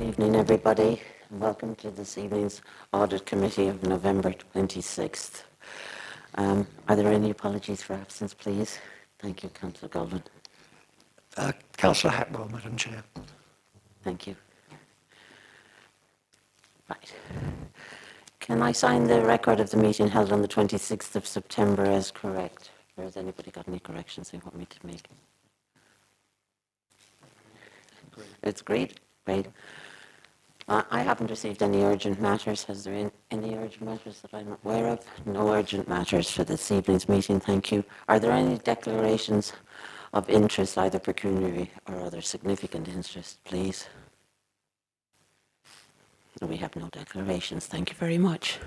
Good evening, everybody, and welcome to this evening's Audit Committee of November 26th. Are there any apologies for absence, please? Thank you, Councillor Golden. Councillor Hatwell, Madam Chair. Thank you. Right. Can I sign the record of the meeting held on the 26th of September as correct? Or has anybody got any corrections they want me to make? It's great. Great. I haven't received any urgent matters. Has there been any urgent matters that I'm aware of? No urgent matters for this evening's meeting, thank you. Are there any declarations of interest, either pecuniary or other significant interest, please? We have no declarations, thank you very much.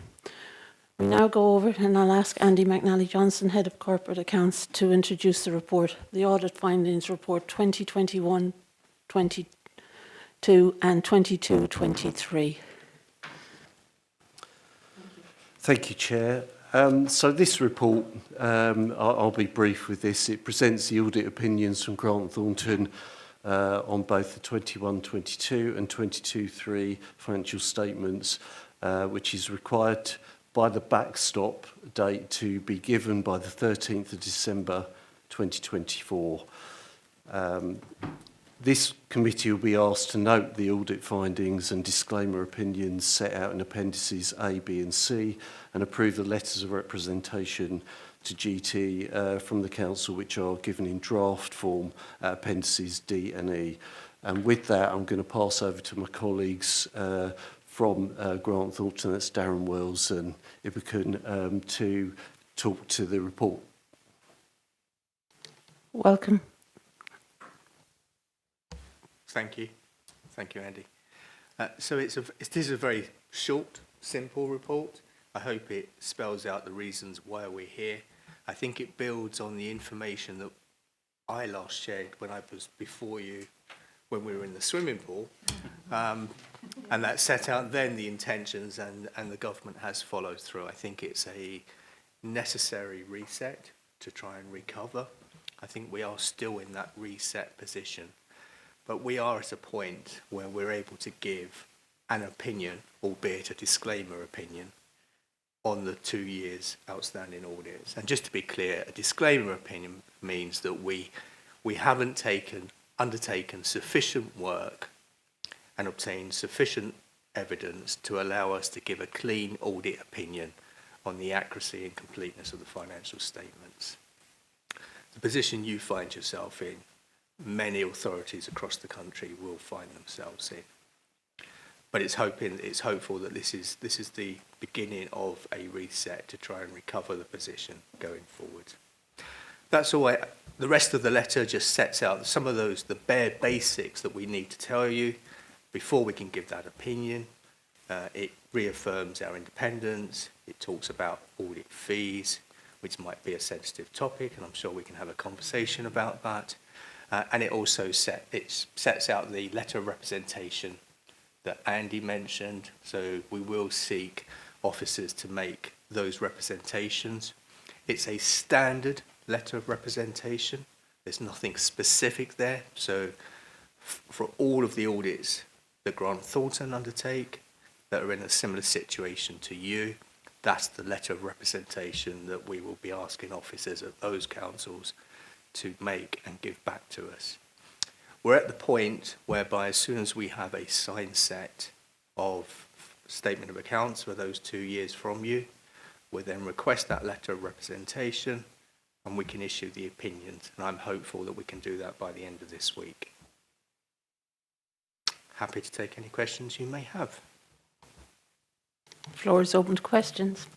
We now go over, and I'll ask Andy McNally-Johnson, Head of Corporate Accounts, to introduce the report, the Audit Findings Report 2021-22 and 22-23. Thank you, Chair. So this report, I'll be brief with this. It presents the audit opinions from Grant Thornton on both the 21-22 and 22-3 financial statements, which is required by the backstop date to be given by the 13th of December 2024. This committee will be asked to note the audit findings and disclaimer opinions set out in appendices A, B and C and approve the letters of representation to GT from the Council, which are given in draft form at appendices D and E. And with that, I'm going to pass over to my colleagues from Grant Thornton, that's Darren Wells and Ibukan, to talk to the report. Welcome. Thank you, Andy. So it is a very short, simple report. I hope it spells out the reasons why we're here. I think it builds on the information that I last shared when I was before you, when we were in the swimming pool, and that set out then the intentions, and the government has followed through. I think it's a necessary reset to try and recover. I think we are still in that reset position. But we are at a point where we're able to give an opinion, albeit a disclaimer opinion, on the 2 years outstanding audits. And just to be clear, a disclaimer opinion means that we haven't undertaken sufficient work and obtained sufficient evidence to allow us to give a clean audit opinion on the accuracy and completeness of the financial statements. The position you find yourself in, many authorities across the country will find themselves in. But it's hopeful that this is the beginning of a reset to try and recover the position going forward. That's all. The rest of the letter just sets out some of the bare basics that we need to tell you before we can give that opinion. It reaffirms our independence. It talks about audit fees, which might be a sensitive topic, and I'm sure we can have a conversation about that. And it also sets out the letter of representation that Andy mentioned. So we will seek officers to make those representations. It's a standard letter of representation. There's nothing specific there. So for all of the audits that Grant Thornton undertake that are in a similar situation to you, that's the letter of representation that we will be asking officers at those councils to make and give back to us. We're at the point whereby as soon as we have a signed set of statement of accounts for those 2 years from you, we'll then request that letter of representation and we can issue the opinions. And I'm hopeful that we can do that by the end of this week. Happy to take any questions you may have. The floor is open to questions.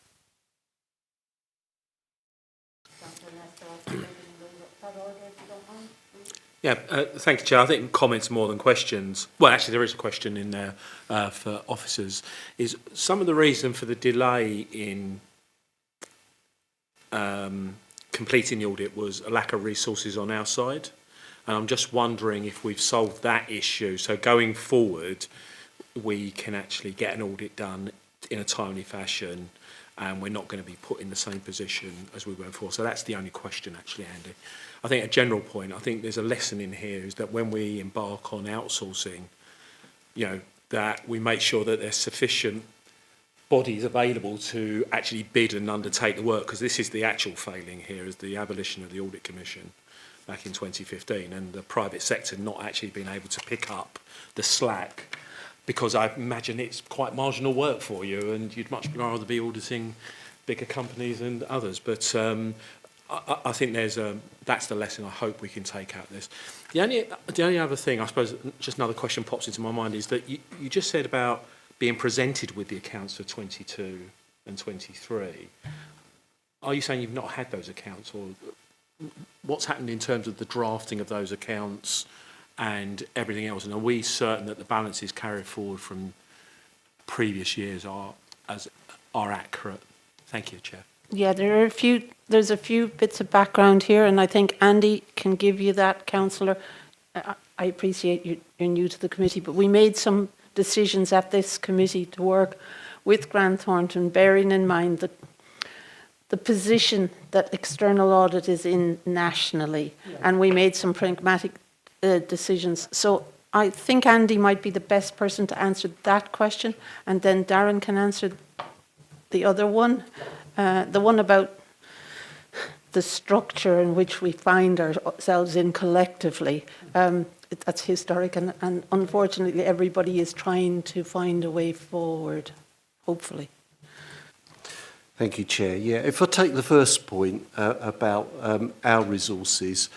Yeah, thank you, Chair. I think comments more than questions. Well, actually, there is a question in there for officers. Is some of the reason for the delay in completing the audit was a lack of resources on our side? And I'm just wondering if we've solved that issue. So going forward, we can actually get an audit done in a timely fashion and we're not going to be put in the same position as we were before. So that's the only question, actually, Andy. I think a general point, I think there's a lesson in here is that when we embark on outsourcing, you know, that we make sure that there's sufficient bodies available to actually bid and undertake the work, because this is the actual failing here, is the abolition of the Audit Commission back in 2015, and the private sector not actually being able to pick up the slack, because I imagine it's quite marginal work for you, and you'd much rather be auditing bigger companies and others. But I think that's the lesson I hope we can take out of this. The only other thing, I suppose, just another question pops into my mind, is that you just said about being presented with the accounts for 22 and 23. Are you saying you've not had those accounts, or what's happened in terms of the drafting of those accounts and everything else? And are we certain that the balances carried forward from previous years are accurate? Thank you, Chair. Yeah, there's a few bits of background here, and I think Andy can give you that, Councillor. I appreciate you're new to the committee, but we made some decisions at this committee to work with Grant Thornton, bearing in mind the position that external audit is in nationally, and we made some pragmatic decisions. So I think Andy might be the best person to answer that question, and then Darren can answer the other one, the one about the structure in which we find ourselves in collectively. That's historic, and unfortunately everybody is trying to find a way forward, hopefully. Thank you, Chair. Yeah, if I take the first point about our resources,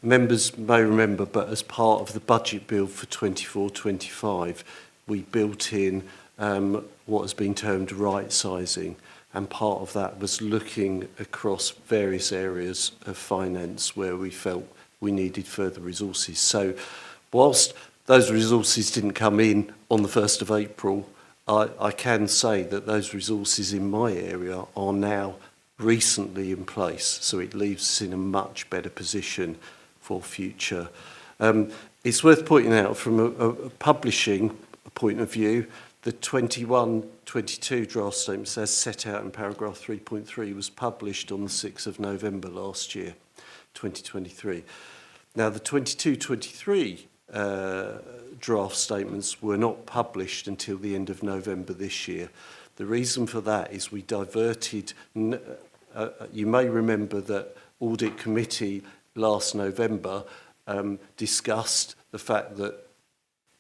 members may remember, but as part of the budget bill for 24-25, we built in what has been termed right sizing, and part of that was looking across various areas of finance where we felt we needed further resources. So whilst those resources didn't come in on the 1st of April, I can say that those resources in my area are now recently in place, so it leaves us in a much better position for future. It's worth pointing out from a publishing point of view, the 21-22 draft statements as set out in paragraph 3.3 was published on the 6th of November last year, 2023. Now the 22-23 draft statements were not published until the end of November this year. The reason for that is we diverted, you may remember that Audit Committee last November discussed the fact that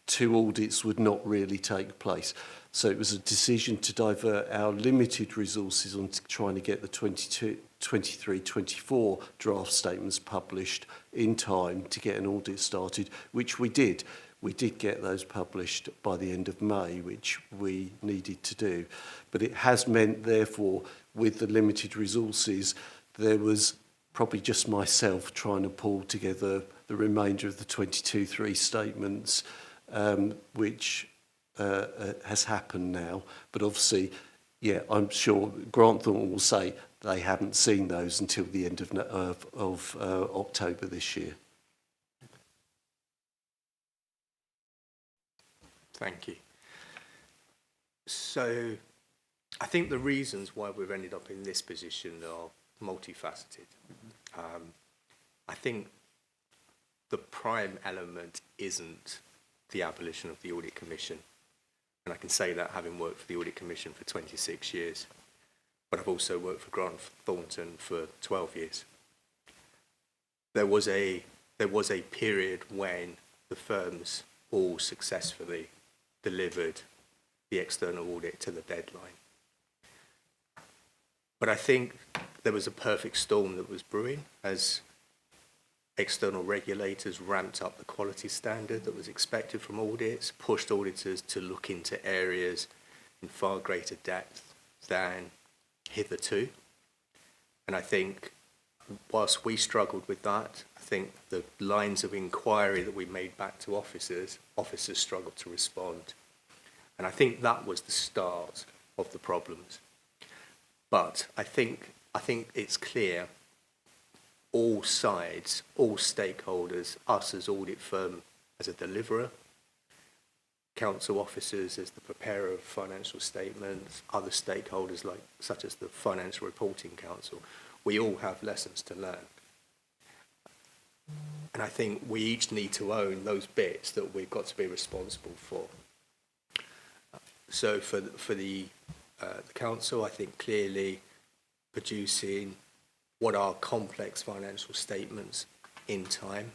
2 audits would not really take place. So it was a decision to divert our limited resources on trying to get the 23-24 draft statements published in time to get an audit started, which we did. We did get those published by the end of May, which we needed to do. But it has meant, therefore, with the limited resources, there was probably just myself trying to pull together the remainder of the 22-3 statements, which has happened now. But obviously, yeah, I'm sure Grant Thornton will say they haven't seen those until the end of October this year. Thank you. So I think the reasons why we've ended up in this position are multifaceted. I think the prime element isn't the abolition of the Audit Commission. And I can say that having worked for the Audit Commission for 26 years, but I've also worked for Grant Thornton for 12 years. There was a period when the firms all successfully delivered the external audit to the deadline. But I think there was a perfect storm that was brewing as external regulators ramped up the quality standard that was expected from audits, pushed auditors to look into areas in far greater depth than hitherto. And I think whilst we struggled with that, I think the lines of inquiry that we made back to officers struggled to respond. And I think that was the start of the problems. But I think it's clear all sides, all stakeholders, us as audit firm as a deliverer, council officers as the preparer of financial statements, other stakeholders such as the Financial Reporting Council, we all have lessons to learn. And I think we each need to own those bits that we've got to be responsible for. So for the council, I think clearly producing what are complex financial statements in time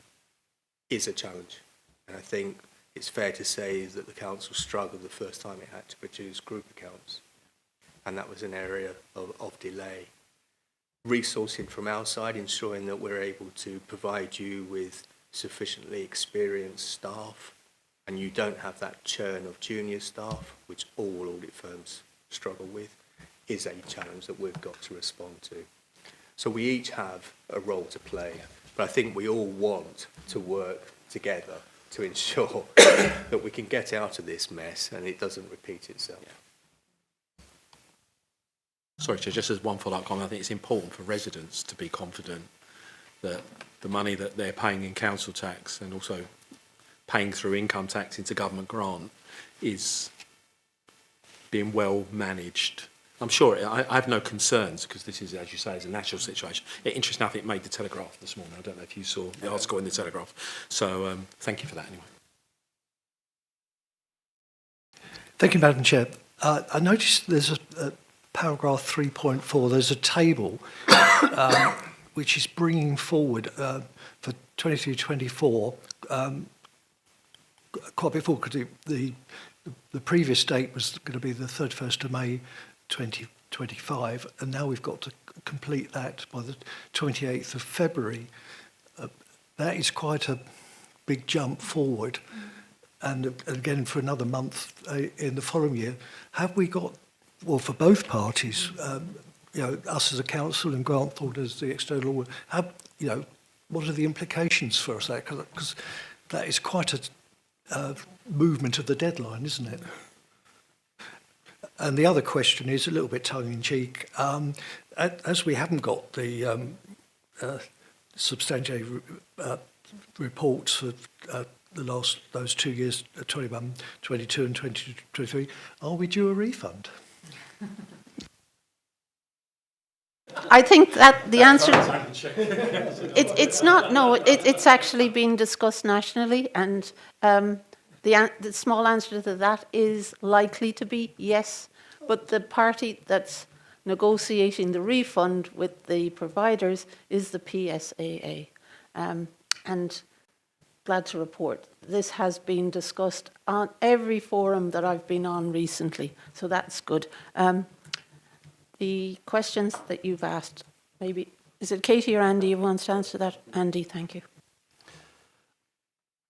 is a challenge. And I think it's fair to say that the council struggled the first time it had to produce group accounts. And that was an area of delay. Resourcing from our side, ensuring that we're able to provide you with sufficiently experienced staff and you don't have that churn of junior staff, which all audit firms struggle with, is a challenge that we've got to respond to. So we each have a role to play, but I think we all want to work together to ensure that we can get out of this mess and it doesn't repeat itself. Sorry, Chair, just as one follow-up comment, I think it's important for residents to be confident that the money that they're paying in council tax and also paying through income tax into government grant is being well managed. I'm sure, I have no concerns because this is, as you say, is a national situation. It interests nothing, it made the Telegraph this morning. I don't know if you saw the article in the Telegraph. So thank you for that anyway. Thank you, Madam Chair. I noticed there's a paragraph 3.4, there's a table which is bringing forward for 23-24 quite a bit forward because the previous date was going to be the 31st of May 2025, and now we've got to complete that by the 28th of February. That is quite a big jump forward, and again for another month in the following year. Have we got, well, for both parties, you know, us as a council and Grantford as the external, have, you know, what are the implications for us there? Because that is quite a movement of the deadline, isn't it? And the other question is a little bit tongue-in-cheek. As we haven't got the substantiated reports for those 2 years, 21, 22 and 23, are we due a refund? I think that the answer, it's not, no, it's actually been discussed nationally, and the small answer to that is likely to be yes, but the party that's negotiating the refund with the providers is the PSAA. And glad to report, this has been discussed on every forum that I've been on recently, so that's good. The questions that you've asked, maybe, is it Katie or Andy who wants to answer that? Andy, thank you.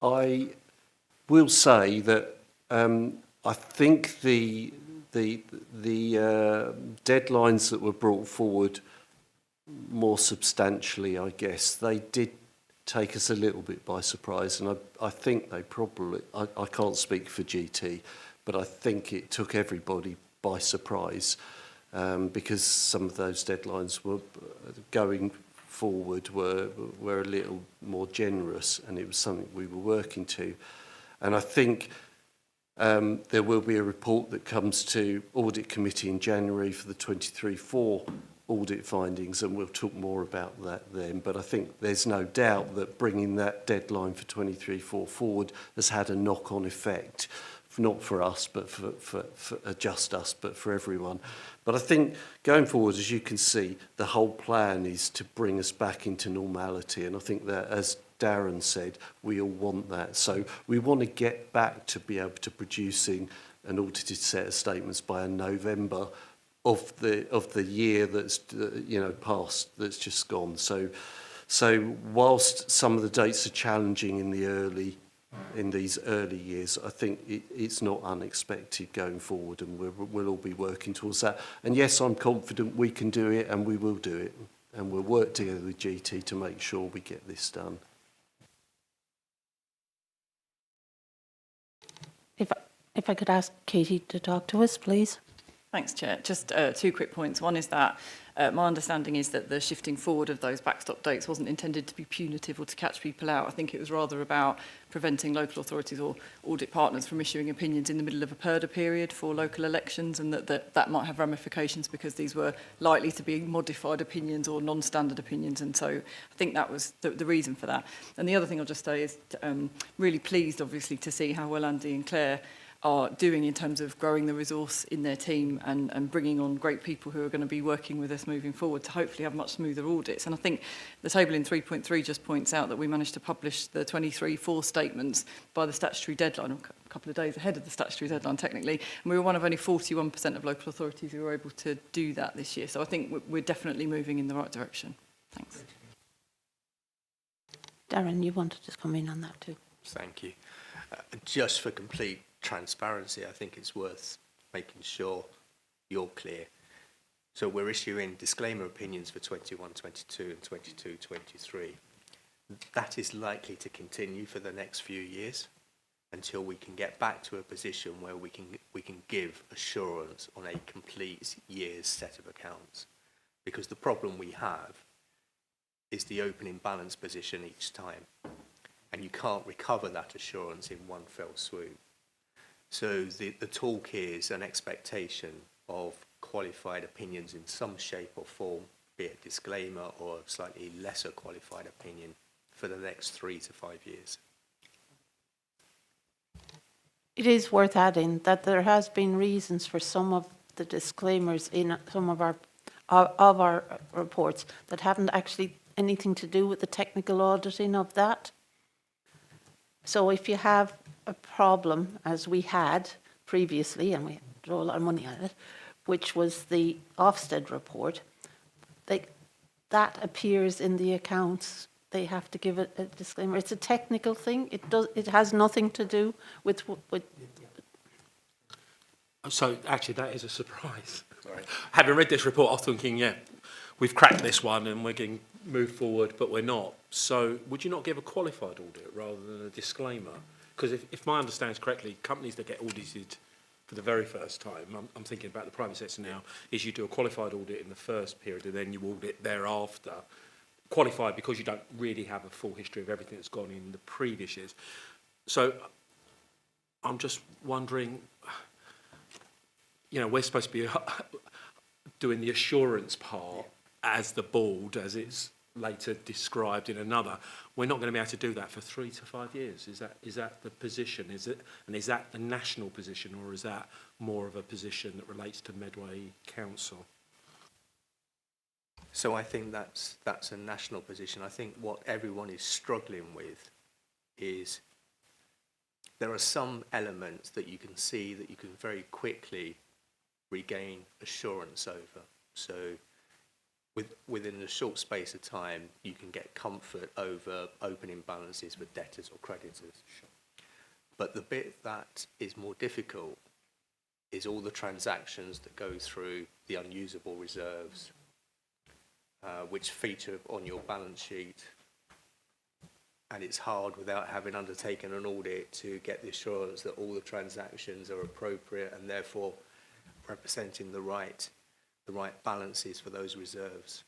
I will say that I think the deadlines that were brought forward more substantially, I guess, they did take us a little bit by surprise, and I think they probably, I can't speak for GT, but I think it took everybody by surprise. Because some of those deadlines were going forward were a little more generous, and it was something we were working to. And I think there will be a report that comes to Audit Committee in January for the 23-4 audit findings, and we'll talk more about that then. But I think there's no doubt that bringing that deadline for 23-4 forward has had a knock-on effect, not for us, but for just us, but for everyone. But I think going forward, as you can see, the whole plan is to bring us back into normality. And I think that, as Darren said, we all want that. So we want to get back to be able to producing an audited set of statements by November of the year that's past, that's just gone. So whilst some of the dates are challenging in these early years, I think it's not unexpected going forward, and we'll all be working towards that. And yes, I'm confident we can do it, and we will do it, and we'll work together with GT to make sure we get this done. If I could ask Katie to talk to us, please. Thanks, Chair. Just 2 quick points. One is that my understanding is that the shifting forward of those backstop dates wasn't intended to be punitive or to catch people out. I think it was rather about preventing local authorities or audit partners from issuing opinions in the middle of a PERDA period for local elections, and that might have ramifications because these were likely to be modified opinions or non-standard opinions, and so I think that was the reason for that. And the other thing I'll just say is really pleased, obviously, to see how well Andy and Claire are doing in terms of growing the resource in their team and bringing on great people who are going to be working with us moving forward to hopefully have much smoother audits. And I think the table in 3.3 just points out that we managed to publish the 23-4 statements by the statutory deadline, a couple of days ahead of the statutory deadline technically, and we were one of only 41% of local authorities who were able to do that this year. So I think we're definitely moving in the right direction. Thanks. Darren, you wanted to come in on that too. Thank you. Just for complete transparency, I think it's worth making sure you're clear. So we're issuing disclaimer opinions for 21-22 and 22-23. That is likely to continue for the next few years until we can get back to a position where we can give assurance on a complete year's set of accounts. Because the problem we have is the opening balance position each time. And you can't recover that assurance in one fell swoop. So the talk is an expectation of qualified opinions in some shape or form, be it disclaimer or a slightly lesser qualified opinion for the next 3 to 5 years. It is worth adding that there has been reasons for some of the disclaimers in some of our reports that haven't actually anything to do with the technical auditing of that. So if you have a problem, as we had previously, and we throw a lot of money at it, which was the Ofsted report, that appears in the accounts. They have to give it a disclaimer. It's a technical thing. It has nothing to do with. So actually, that is a surprise. Right. Having read this report, I was thinking, yeah, we've cracked this one and we're going to move forward, but we're not. So would you not give a qualified audit rather than a disclaimer? Because if my understanding is correctly, companies that get audited for the very first time, I'm thinking about the private sector now, is you do a qualified audit in the first period and then you audit thereafter. Qualified because you don't really have a full history of everything that's gone in the previous years. So I'm just wondering, we're supposed to be doing the assurance part as the board, as it's later described in another. We're not going to be able to do that for 3 to 5 years. Is that the position? Is that the national position, or is that more of a position that relates to Medway Council? So I think that's a national position. I think what everyone is struggling with is there are some elements that you can see that you can very quickly regain assurance over. So within a short space of time, you can get comfort over opening balances with debtors or creditors. Sure. But the bit that is more difficult is all the transactions that go through the unusable reserves, which feature on your balance sheet. And it's hard without having undertaken an audit to get the assurance that all the transactions are appropriate and therefore representing the right balances for those reserves,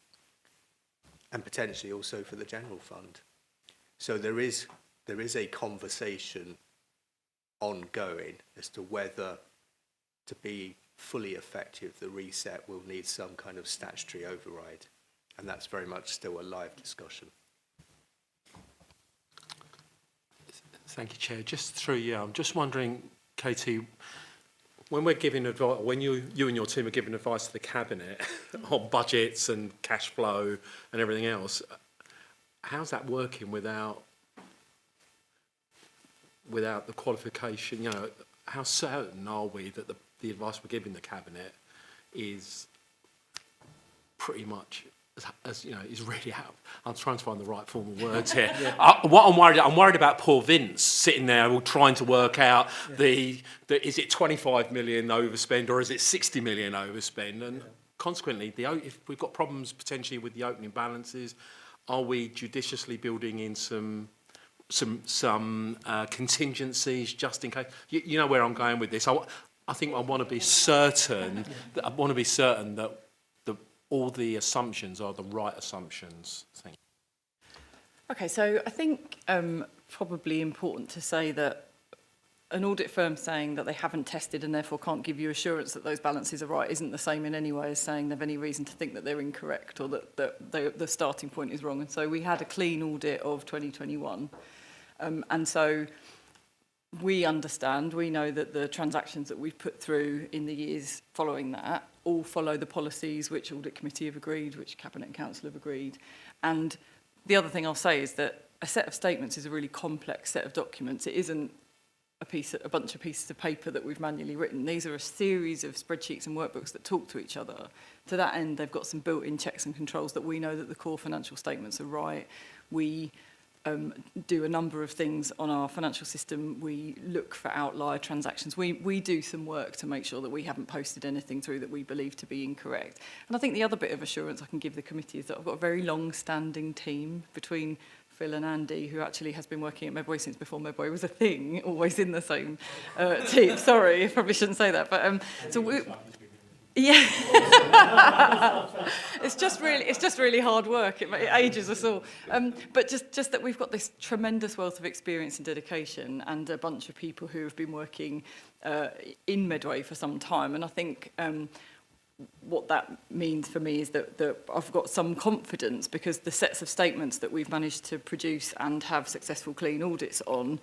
and potentially also for the general fund. So there is a conversation ongoing as to whether, to be fully effective, the reset will need some kind of statutory override, and that's very much still a live discussion. Thank you, Chair. Just through you, I'm just wondering, Katie, when we're giving advice, when you and your team are giving advice to the Cabinet on budgets and cash flow and everything else, how's that working without the qualification? How certain are we that the advice we're giving the Cabinet is pretty much is really out? I'm trying to find the right form of words here. What I'm worried about poor Vince sitting there all trying to work out is it 25 million overspend or is it 60 million overspend? And consequently, if we've got problems potentially with the opening balances, are we judiciously building in some contingencies just in case? You know where I'm going with this. I think I want to be certain that all the assumptions are the right assumptions. Thank you. Okay, so I think probably important to say that an audit firm saying that they haven't tested and therefore can't give you assurance that those balances are right isn't the same in any way as saying they've any reason to think that they're incorrect or that the starting point is wrong. And so we had a clean audit of 2021. And so we understand, we know that the transactions that we've put through in the years following that all follow the policies which Audit Committee have agreed, which Cabinet and Council have agreed. And the other thing I'll say is that a set of statements is a really complex set of documents. It isn't a bunch of pieces of paper that we've manually written. These are a series of spreadsheets and workbooks that talk to each other. To that end, they've got some built-in checks and controls that we know that the core financial statements are right. We do a number of things on our financial system. We look for outlier transactions. We do some work to make sure that we haven't posted anything through that we believe to be incorrect. And I think the other bit of assurance I can give the committee is that I've got a very long-standing team between Phil and Andy, who actually has been working at Medway since before Medway was a thing, always in the same team. Sorry, I probably shouldn't say that. But so we... Yeah, it's just really hard work. It ages us all. But just that we've got this tremendous wealth of experience and dedication, and a bunch of people who have been working in Medway for some time. And I think what that means for me is that I've got some confidence, because the sets of statements that we've managed to produce and have successful clean audits on,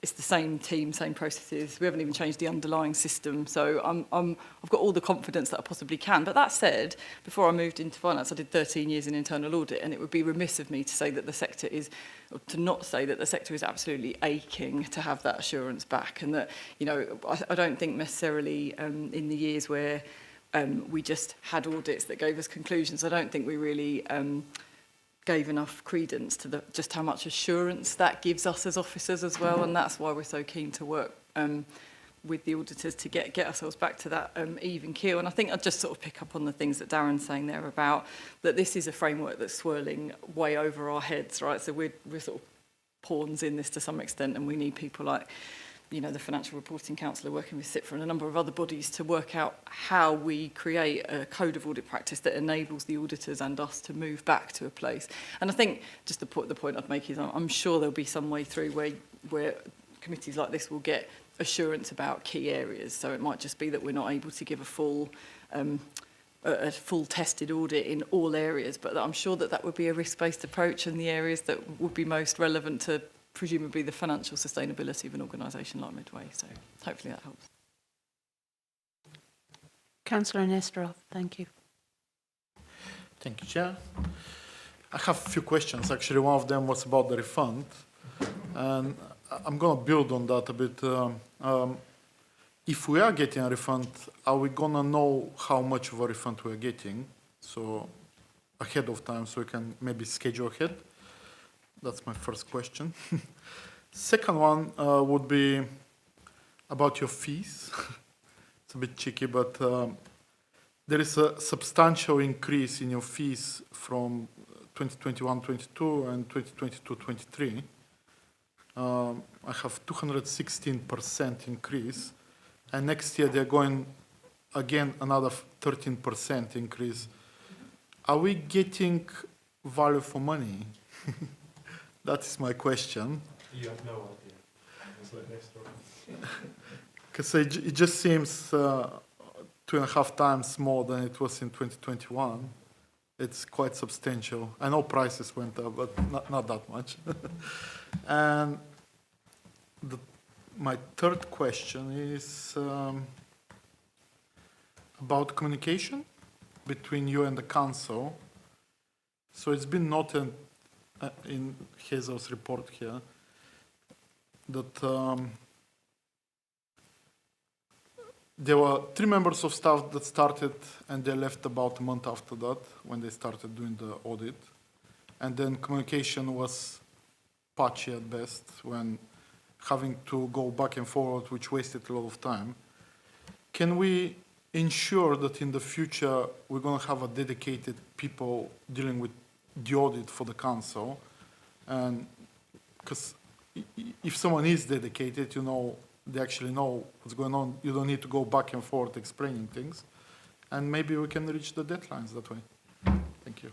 it's the same team, same processes. We haven't even changed the underlying system. So I've got all the confidence that I possibly can. But that said, before I moved into finance, I did 13 years in internal audit, and it would be remiss of me to say that the sector is, or to not say that the sector is absolutely aching to have that assurance back. And that, you know, I don't think necessarily in the years where we just had audits that gave us conclusions, I don't think we really gave enough credence to just how much assurance that gives us as officers as well, and that's why we're so keen to work with the auditors to get ourselves back to that even keel. And I think I'd just sort of pick up on the things that Darren's saying there about that this is a framework that's swirling way over our heads, right? So we're sort of pawns in this to some extent, and we need people like, you know, the Financial Reporting Council are working with CIPFA and a number of other bodies to work out how we create a code of audit practice that enables the auditors and us to move back to a place. And I think just the point I'd make is I'm sure there'll be some way through where committees like this will get assurance about key areas. So it might just be that we're not able to give a full tested audit in all areas, but I'm sure that would be a risk-based approach in the areas that would be most relevant to presumably the financial sustainability of an organisation like Medway. So hopefully that helps. Councillor Nesterov, thank you. Thank you, Chair. I have a few questions. Actually, one of them was about the refund. And I'm going to build on that a bit. If we are getting a refund, are we going to know how much of a refund we are getting? So ahead of time, so we can maybe schedule ahead. That's my first question. Second one would be about your fees. It's a bit cheeky, but there is a substantial increase in your fees from 2021-22 and 2022-23. I have 216% increase, and next year they're going again another 13% increase. Are we getting value for money? That is my question. You have no idea. It's like next door. Because it just seems 2.5 times more than it was in 2021. It's quite substantial. I know prices went up, but not that much. And my third question is about communication between you and the council. So it's been noted in Hazel's report here that there were 3 members of staff that started and they left about a month after that when they started doing the audit. And then communication was patchy at best when having to go back and forward, which wasted a lot of time. Can we ensure that in the future we're going to have a dedicated people dealing with the audit for the council? And because if someone is dedicated, you know, they actually know what's going on. You don't need to go back and forth explaining things. And maybe we can reach the deadlines that way. Thank you.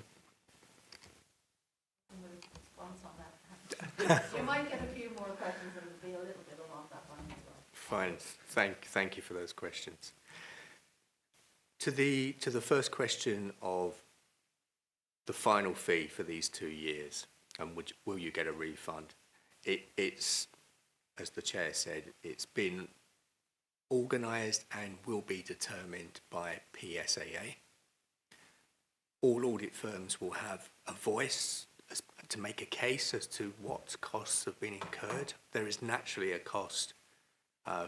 You might get a few more questions and it'll be a little bit along that line as well. Fine. Thank you for those questions. To the first question of the final fee for these 2 years, and will you get a refund? It's as the chair said, it's been organised and will be determined by PSAA. All audit firms will have a voice to make a case as to what costs have been incurred. There is naturally a cost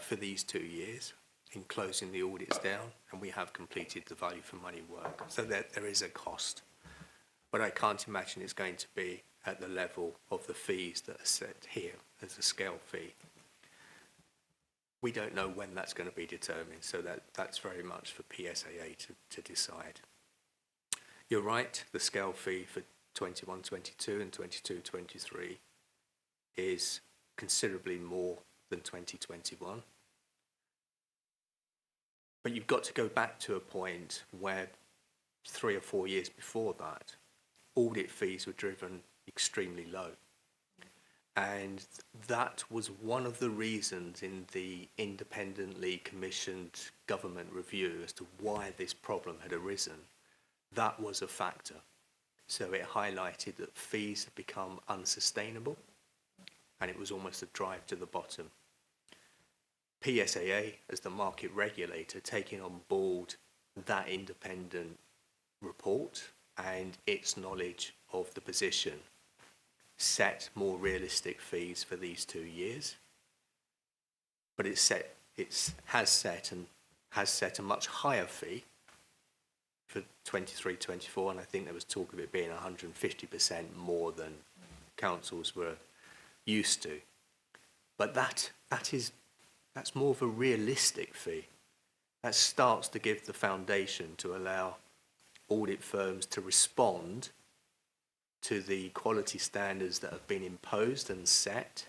for these 2 years in closing the audits down, and we have completed the value for money work. So there is a cost, but I can't imagine it's going to be at the level of the fees that are set here as a scale fee. We don't know when that's going to be determined, so that's very much for PSAA to decide. You're right, the scale fee for 21-22 and 22-23 is considerably more than 2021. But you've got to go back to a point where 3 or 4 years before that, audit fees were driven extremely low. And that was one of the reasons in the independently commissioned government review as to why this problem had arisen. That was a factor. So it highlighted that fees had become unsustainable, and it was almost a drive to the bottom. PSAA, as the market regulator, taking on board that independent report and its knowledge of the position, set more realistic fees for these 2 years. But it has set a much higher fee for 23-24, and I think there was talk of it being 150% more than councils were used to. But that's more of a realistic fee. That starts to give the foundation to allow audit firms to respond to the quality standards that have been imposed and set.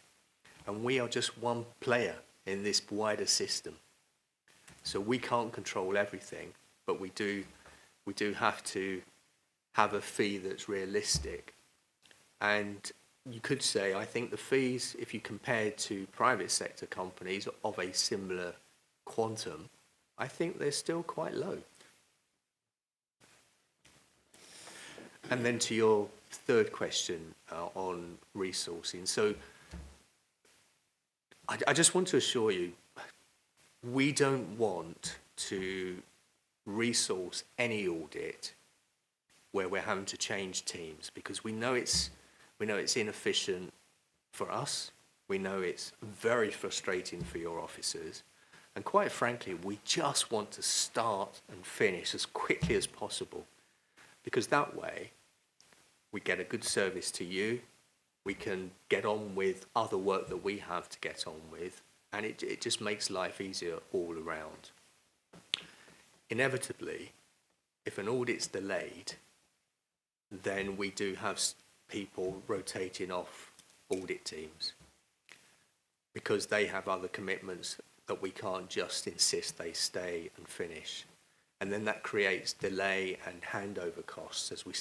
And we are just one player in this wider system. So we can't control everything, but we do have to have a fee that's realistic. And you could say, I think the fees, if you compare to private sector companies of a similar quantum, I think they're still quite low. And then to your third question on resourcing. So I just want to assure you, we don't want to resource any audit where we're having to change teams, because we know it's inefficient for us. We know it's very frustrating for your officers. And quite frankly, we just want to start and finish as quickly as possible, because that way we get a good service to you, we can get on with other work that we have to get on with, and it just makes life easier all around. Inevitably, if an audit's delayed, then we do have people rotating off audit teams because they have other commitments that we can't just insist they stay and finish. And then that creates delay and handover costs as we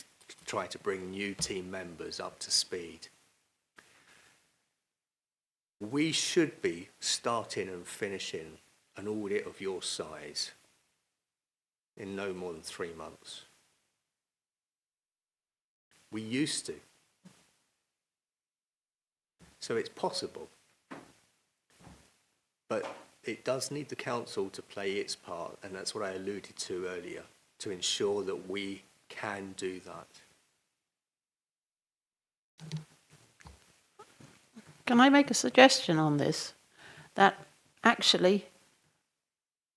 try to bring new team members up to speed. We should be starting and finishing an audit of your size in no more than 3 months. We used to. So it's possible. But it does need the council to play its part, and that's what I alluded to earlier, to ensure that we can do that. Can I make a suggestion on this? That actually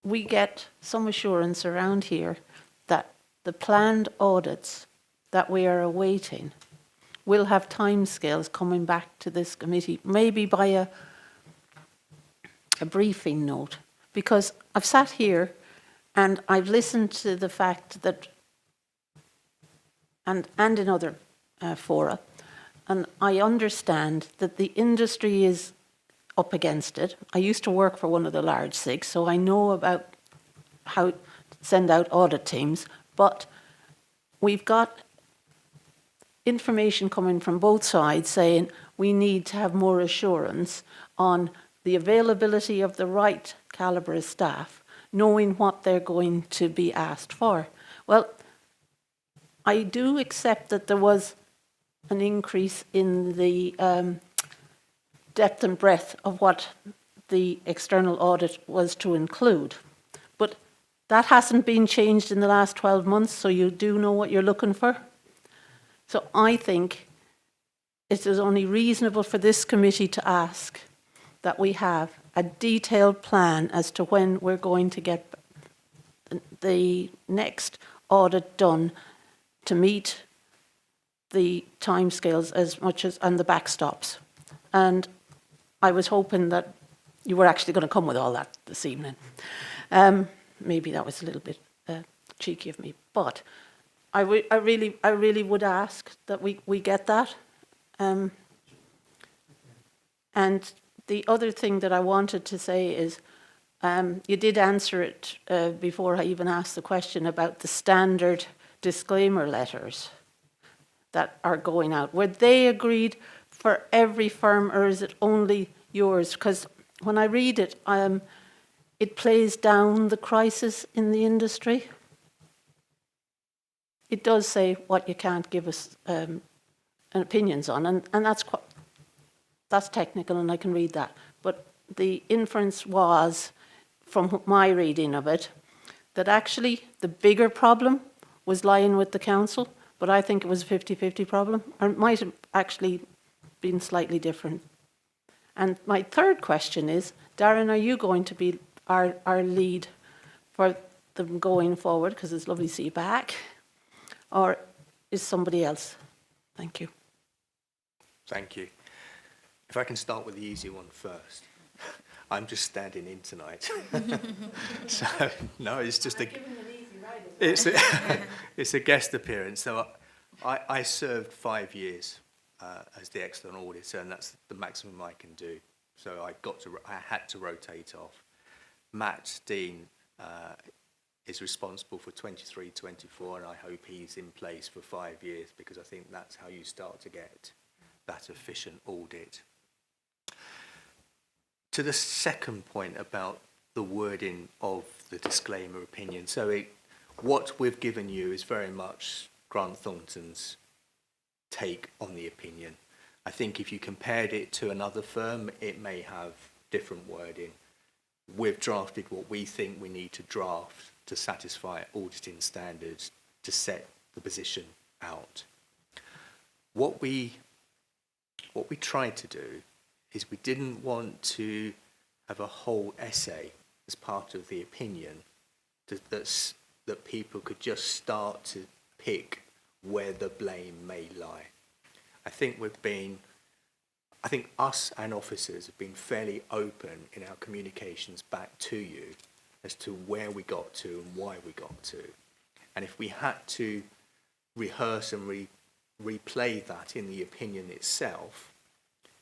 we get some assurance around here that the planned audits that we are awaiting will have timescales coming back to this committee, maybe by a briefing note, because I've sat here and I've listened to the fact that, and in other fora, and I understand that the industry is up against it. I used to work for one of the large SIGs, so I know about how to send out audit teams, but we've got information coming from both sides saying we need to have more assurance on the availability of the right calibre of staff, knowing what they're going to be asked for. Well, I do accept that there was an increase in the depth and breadth of what the external audit was to include. But that hasn't been changed in the last 12 months, so you do know what you're looking for. So I think it is only reasonable for this committee to ask that we have a detailed plan as to when we're going to get the next audit done to meet the timescales as much as, and the backstops. And I was hoping that you were actually going to come with all that this evening. Maybe that was a little bit cheeky of me, but I really would ask that we get that. And the other thing that I wanted to say is, you did answer it before I even asked the question about the standard disclaimer letters that are going out. Were they agreed for every firm, or is it only yours? Because when I read it, it plays down the crisis in the industry. It does say what you can't give us opinions on, and that's technical, and I can read that. But the inference was, from my reading of it, that actually the bigger problem was lying with the council, but I think it was a 50-50 problem, or it might have actually been slightly different. And my third question is, Darren, are you going to be our lead for them going forward, because it's lovely to see you back, or is somebody else? Thank you. Thank you. If I can start with the easy one first. I'm just standing in tonight. So, no, it's just it's a guest appearance. So I served 5 years as the external auditor, and that's the maximum I can do. So I had to rotate off. Matt Dean is responsible for 23-24, and I hope he's in place for 5 years, because I think that's how you start to get that efficient audit. To the second point about the wording of the disclaimer opinion, so what we've given you is very much Grant Thornton's take on the opinion. I think if you compared it to another firm, it may have different wording. We've drafted what we think we need to draft to satisfy auditing standards to set the position out. What we tried to do is we didn't want to have a whole essay as part of the opinion that people could just start to pick where the blame may lie. I think us and officers have been fairly open in our communications back to you as to where we got to and why we got to. And if we had to rehearse and replay that in the opinion itself,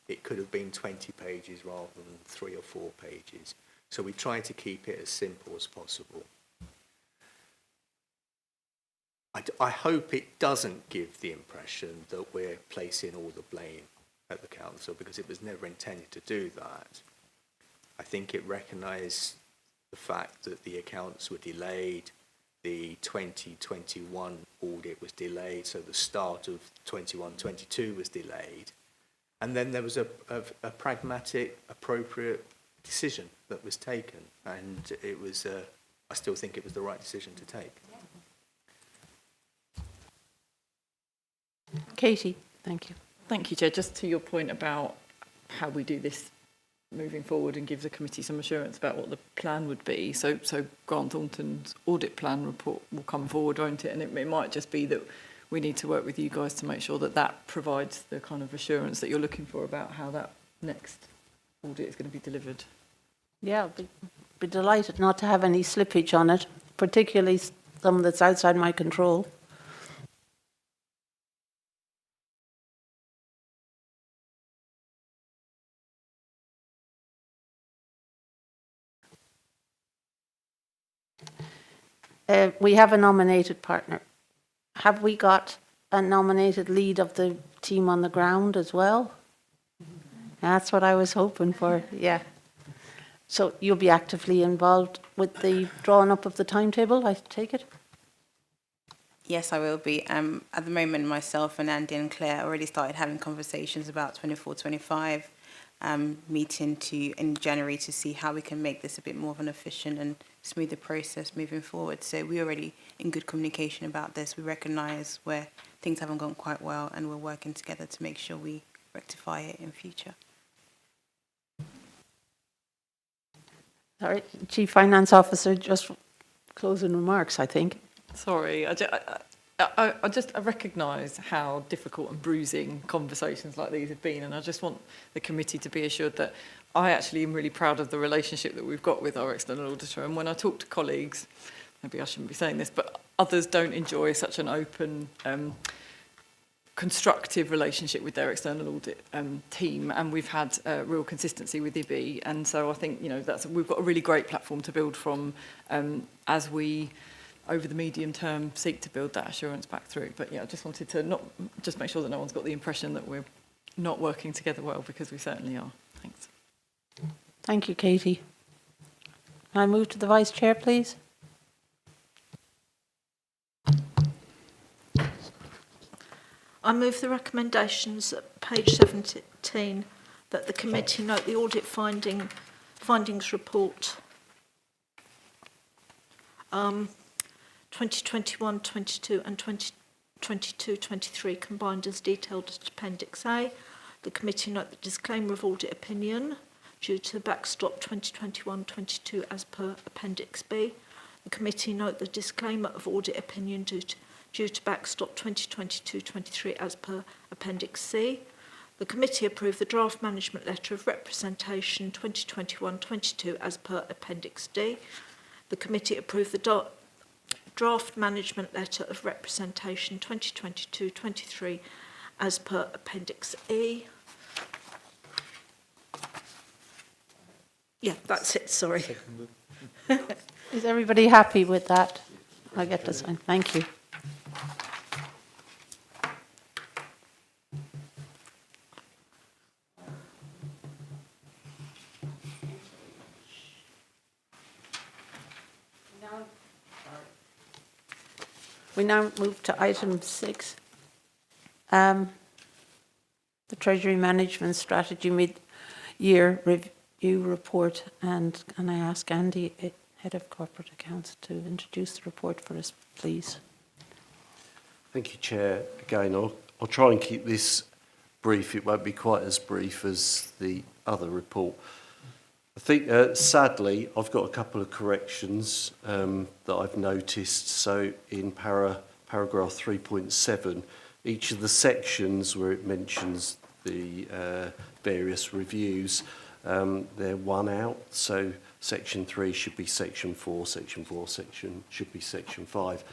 it could have been 20 pages rather than 3 or 4 pages. So we tried to keep it as simple as possible. I hope it doesn't give the impression that we're placing all the blame at the council, because it was never intended to do that. I think it recognised the fact that the accounts were delayed, the 2021 audit was delayed, so the start of 21-22 was delayed. And then there was a pragmatic, appropriate decision that was taken, and it was. I still think it was the right decision to take. Katie, thank you. Thank you, Chair. Just to your point about how we do this moving forward and give the committee some assurance about what the plan would be. So Grant Thornton's audit plan report will come forward, won't it? And it might just be that we need to work with you guys to make sure that that provides the kind of assurance that you're looking for about how that next audit is going to be delivered. Yeah, I'd be delighted not to have any slippage on it, particularly some that's outside my control. We have a nominated partner. Have we got a nominated lead of the team on the ground as well? That's what I was hoping for, yeah. So you'll be actively involved with the drawing up of the timetable, I take it? Yes, I will be. At the moment, myself and Andy and Claire already started having conversations about 24-25. meeting in January to see how we can make this a bit more of an efficient and smoother process moving forward. So we're already in good communication about this. We recognise where things haven't gone quite well, and we're working together to make sure we rectify it in future. All right, Chief Finance Officer, just closing remarks, I think. Sorry, I recognise how difficult and bruising conversations like these have been, and I just want the committee to be assured that I actually am really proud of the relationship that we've got with our external auditor. And when I talk to colleagues, maybe I shouldn't be saying this, but others don't enjoy such an open, constructive relationship with their external audit team, and we've had real consistency with IBI, and so I think we've got a really great platform to build from as we, over the medium term, seek to build that assurance back through. But yeah, I just wanted to just make sure that no one's got the impression that we're not working together well, because we certainly are. Thanks. Thank you, Katie. Can I move to the Vice Chair, please? I move the recommendations at page 17 that the committee note the audit findings report 2021-22 and 2022-23 combined as detailed as Appendix A. The committee note the disclaimer of audit opinion due to backstop 2021-22 as per Appendix B. The committee note the disclaimer of audit opinion due to backstop 2022-23 as per Appendix C. The committee approved the draft management letter of representation 2021-22 as per Appendix D. The committee approved the draft management letter of representation 2022-23 as per Appendix E. Yeah, that's it, sorry. Is everybody happy with that? I get to sign. Thank you. We now move to item 6, the Treasury Management Strategy Mid-Year Review Report. And can I ask Andy, Head of Corporate Accounts, to introduce the report for us, please? Thank you, Chair. Again, I'll try and keep this brief. It won't be quite as brief as the other report. I think, sadly, I've got a couple of corrections that I've noticed. So in paragraph 3.7, each of the sections where it mentions the various reviews, they're one out. So section 3 should be section 4, section 4 should be section 5,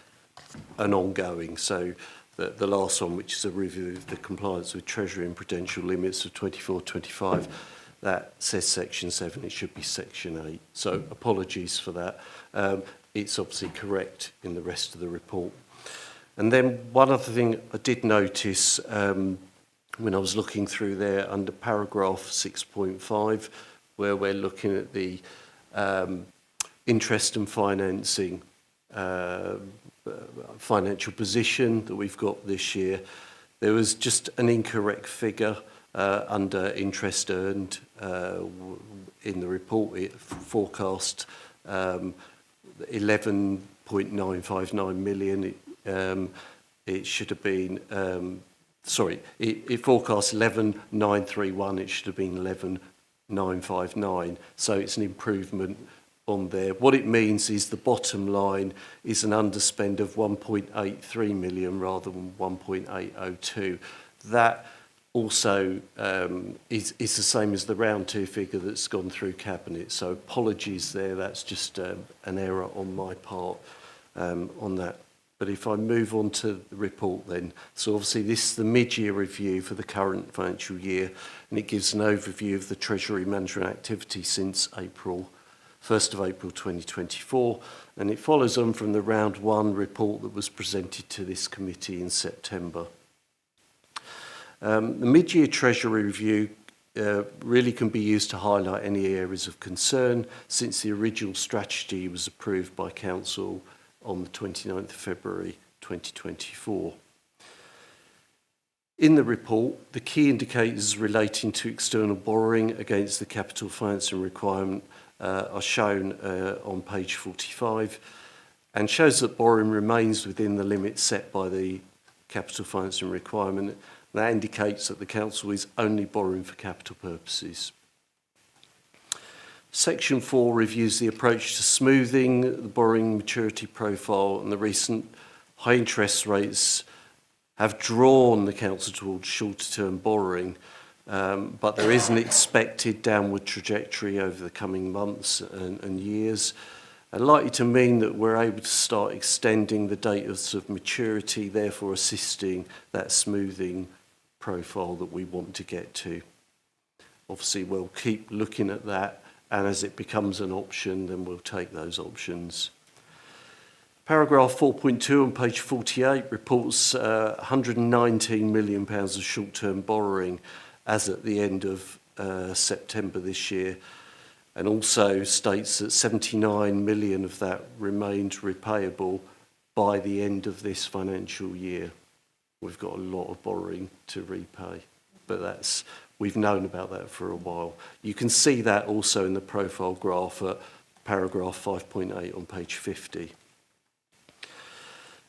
and ongoing. So the last one, which is a review of the compliance with Treasury and prudential limits of 24-25, that says section 7, it should be section 8. So apologies for that. It's obviously correct in the rest of the report. And then one other thing I did notice when I was looking through there under paragraph 6.5, where we're looking at the interest and financing financial position that we've got this year, there was just an incorrect figure under interest earned in the report. It forecast 11.959 million. It should have been, it forecast 11.931. It should have been 11.959. So it's an improvement on there. What it means is the bottom line is an underspend of 1.83 million rather than 1.802. That also is the same as the round 2 figure that's gone through Cabinet. So apologies there, that's just an error on my part on that. But if I move on to the report then, so obviously this is the mid-year review for the current financial year, and it gives an overview of the Treasury management activity since 1st of April 2024, and it follows on from the round 1 report that was presented to this committee in September. The mid-year Treasury review really can be used to highlight any areas of concern since the original strategy was approved by Council on the 29th of February 2024. In the report, the key indicators relating to external borrowing against the capital financing requirement are shown on page 45, and shows that borrowing remains within the limits set by the capital financing requirement. That indicates that the council is only borrowing for capital purposes. Section 4 reviews the approach to smoothing the borrowing maturity profile, and the recent high interest rates have drawn the council towards shorter term borrowing, but there is an expected downward trajectory over the coming months and years, and likely to mean that we're able to start extending the dates of maturity, therefore assisting that smoothing profile that we want to get to. Obviously, we'll keep looking at that, and as it becomes an option, then we'll take those options. Paragraph 4.2 on page 48 reports £119 million of short-term borrowing as at the end of September this year, and also states that 79 million of that remained repayable by the end of this financial year. We've got a lot of borrowing to repay, but we've known about that for a while. You can see that also in the profile graph at paragraph 5.8 on page 50.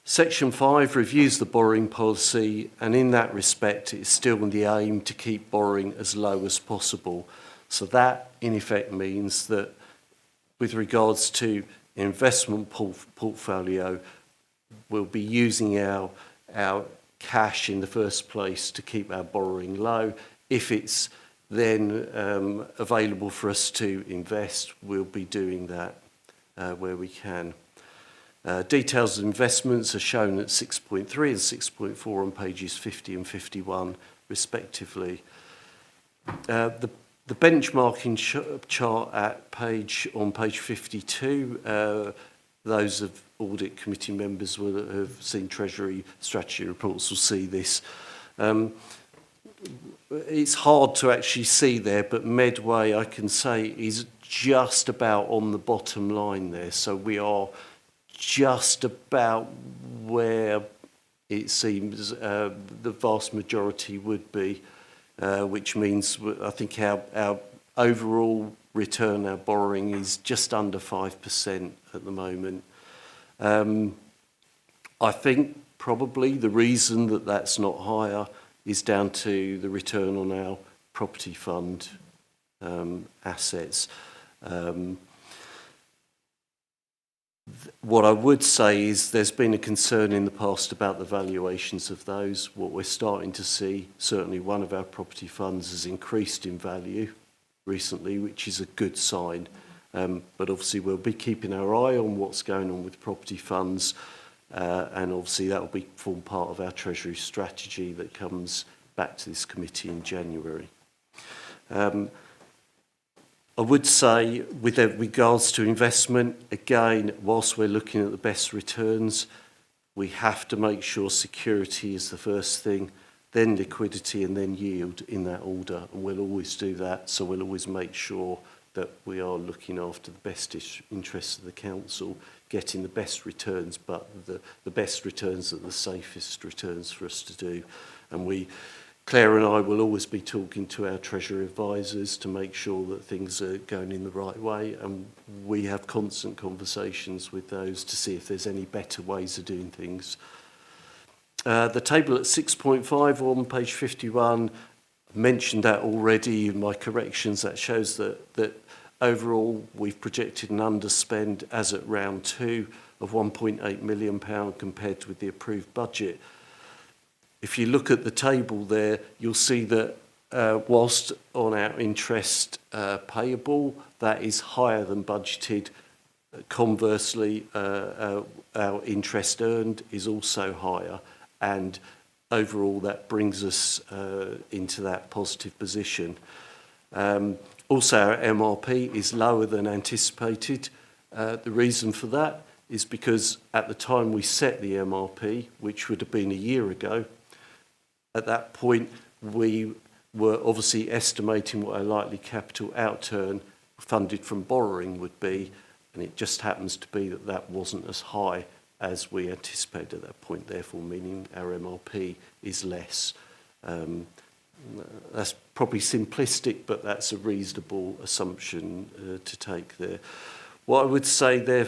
Section 5 reviews the borrowing policy, and in that respect, it's still in the aim to keep borrowing as low as possible. So that, in effect, means that with regards to investment portfolio, we'll be using our cash in the first place to keep our borrowing low. If it's then available for us to invest, we'll be doing that where we can. Details of investments are shown at 6.3 and 6.4 on pages 50 and 51 respectively. The benchmarking chart on page 52, those of Audit Committee members will have seen Treasury strategy reports will see this. It's hard to actually see there, but Medway, I can say, is just about on the bottom line there. So we are just about where it seems the vast majority would be, which means I think our overall return, our borrowing, is just under 5% at the moment. I think probably the reason that that's not higher is down to the return on our property fund assets. What I would say is there's been a concern in the past about the valuations of those. What we're starting to see, certainly one of our property funds has increased in value recently, which is a good sign. But obviously we'll be keeping our eye on what's going on with property funds, and obviously that will form part of our Treasury strategy that comes back to this committee in January. I would say, with regards to investment, again, whilst we're looking at the best returns, we have to make sure security is the first thing, then liquidity, and then yield in that order. And we'll always do that, so we'll always make sure that we are looking after the best interests of the council, getting the best returns, but the best returns are the safest returns for us to do. And Claire and I will always be talking to our Treasury advisors to make sure that things are going in the right way, and we have constant conversations with those to see if there's any better ways of doing things. The table at 6.5 on page 51, I mentioned that already in my corrections. That shows that overall we've projected an underspend as at round 2 of £1.8 million compared with the approved budget. If you look at the table there, you'll see that whilst on our interest payable, that is higher than budgeted. Conversely, our interest earned is also higher, and overall that brings us into that positive position. Also, our MRP is lower than anticipated. The reason for that is because at the time we set the MRP, which would have been a year ago, at that point we were obviously estimating what our likely capital outturn funded from borrowing would be, and it just happens to be that that wasn't as high as we anticipated at that point, therefore meaning our MRP is less. That's probably simplistic, but that's a reasonable assumption to take there. What I would say there,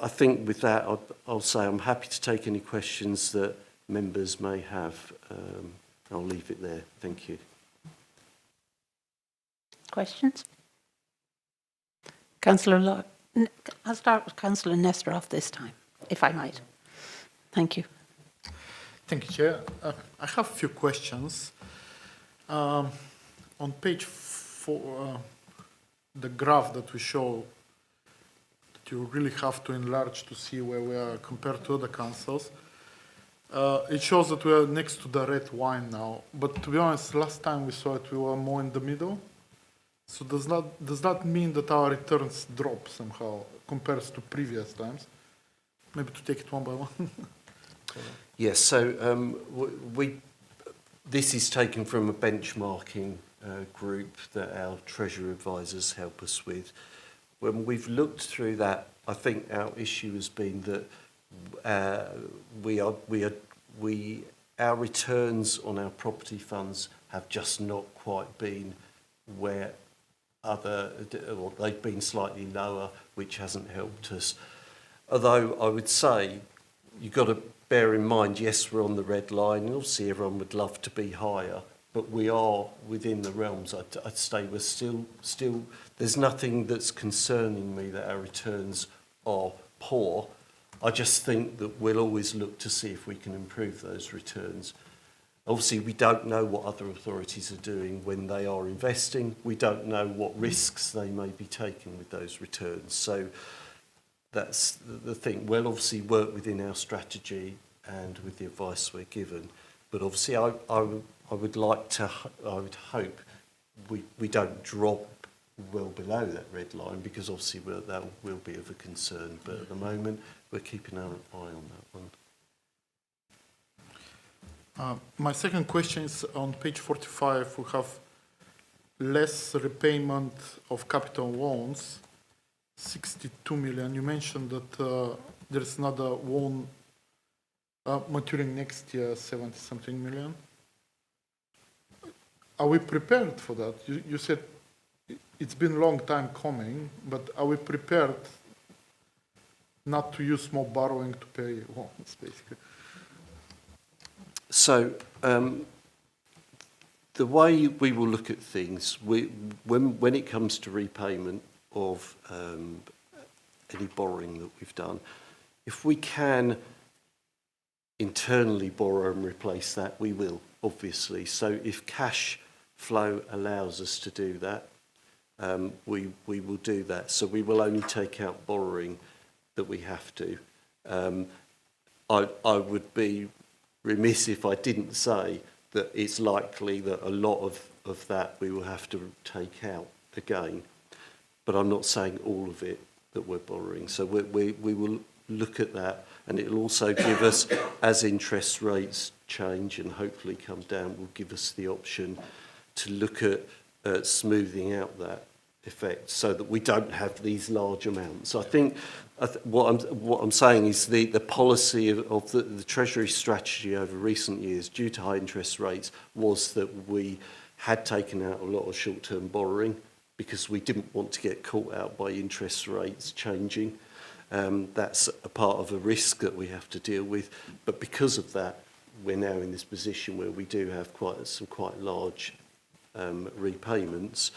I think with that, I'll say I'm happy to take any questions that members may have. I'll leave it there. Thank you. Questions? Councillor I'll start with Councillor Nestor this time, if I might. Thank you. Thank you, Chair. I have a few questions. On page 4, the graph that we show, that you really have to enlarge to see where we are compared to other councils. It shows that we are next to the red wine now, but to be honest, last time we saw it, we were more in the middle. So does that mean that our returns drop somehow compared to previous times? Maybe to take it one by one. Yes, so this is taken from a benchmarking group that our Treasury advisors help us with. When we've looked through that, I think our issue has been that our returns on our property funds have just not quite been where they've been slightly lower, which hasn't helped us. Although I would say you've got to bear in mind, yes, we're on the red line, and obviously everyone would love to be higher, but we are within the realms. I'd say we're still, there's nothing that's concerning me that our returns are poor. I just think that we'll always look to see if we can improve those returns. Obviously, we don't know what other authorities are doing when they are investing. We don't know what risks they may be taking with those returns. So that's the thing. We'll obviously work within our strategy and with the advice we're given. But obviously, I would hope we don't drop well below that red line, because obviously that will be of a concern. But at the moment, we're keeping our eye on that one. My second question is on page 45. We have less repayment of capital loans, 62 million. You mentioned that there is another loan maturing next year, 70-something million. Are we prepared for that? You said it's been a long time coming, but are we prepared not to use more borrowing to pay loans, basically? So the way we will look at things, when it comes to repayment of any borrowing that we've done, if we can internally borrow and replace that, we will, obviously. So if cash flow allows us to do that, we will do that. So we will only take out borrowing that we have to. I would be remiss if I didn't say that it's likely that a lot of that we will have to take out again. But I'm not saying all of it that we're borrowing. So we will look at that, and it will also give us, as interest rates change and hopefully come down, will give us the option to look at smoothing out that effect so that we don't have these large amounts. I think what I'm saying is the policy of the Treasury strategy over recent years, due to high interest rates, was that we had taken out a lot of short-term borrowing because we didn't want to get caught out by interest rates changing. That's a part of a risk that we have to deal with. But because of that, we're now in this position where we do have some quite large repayments.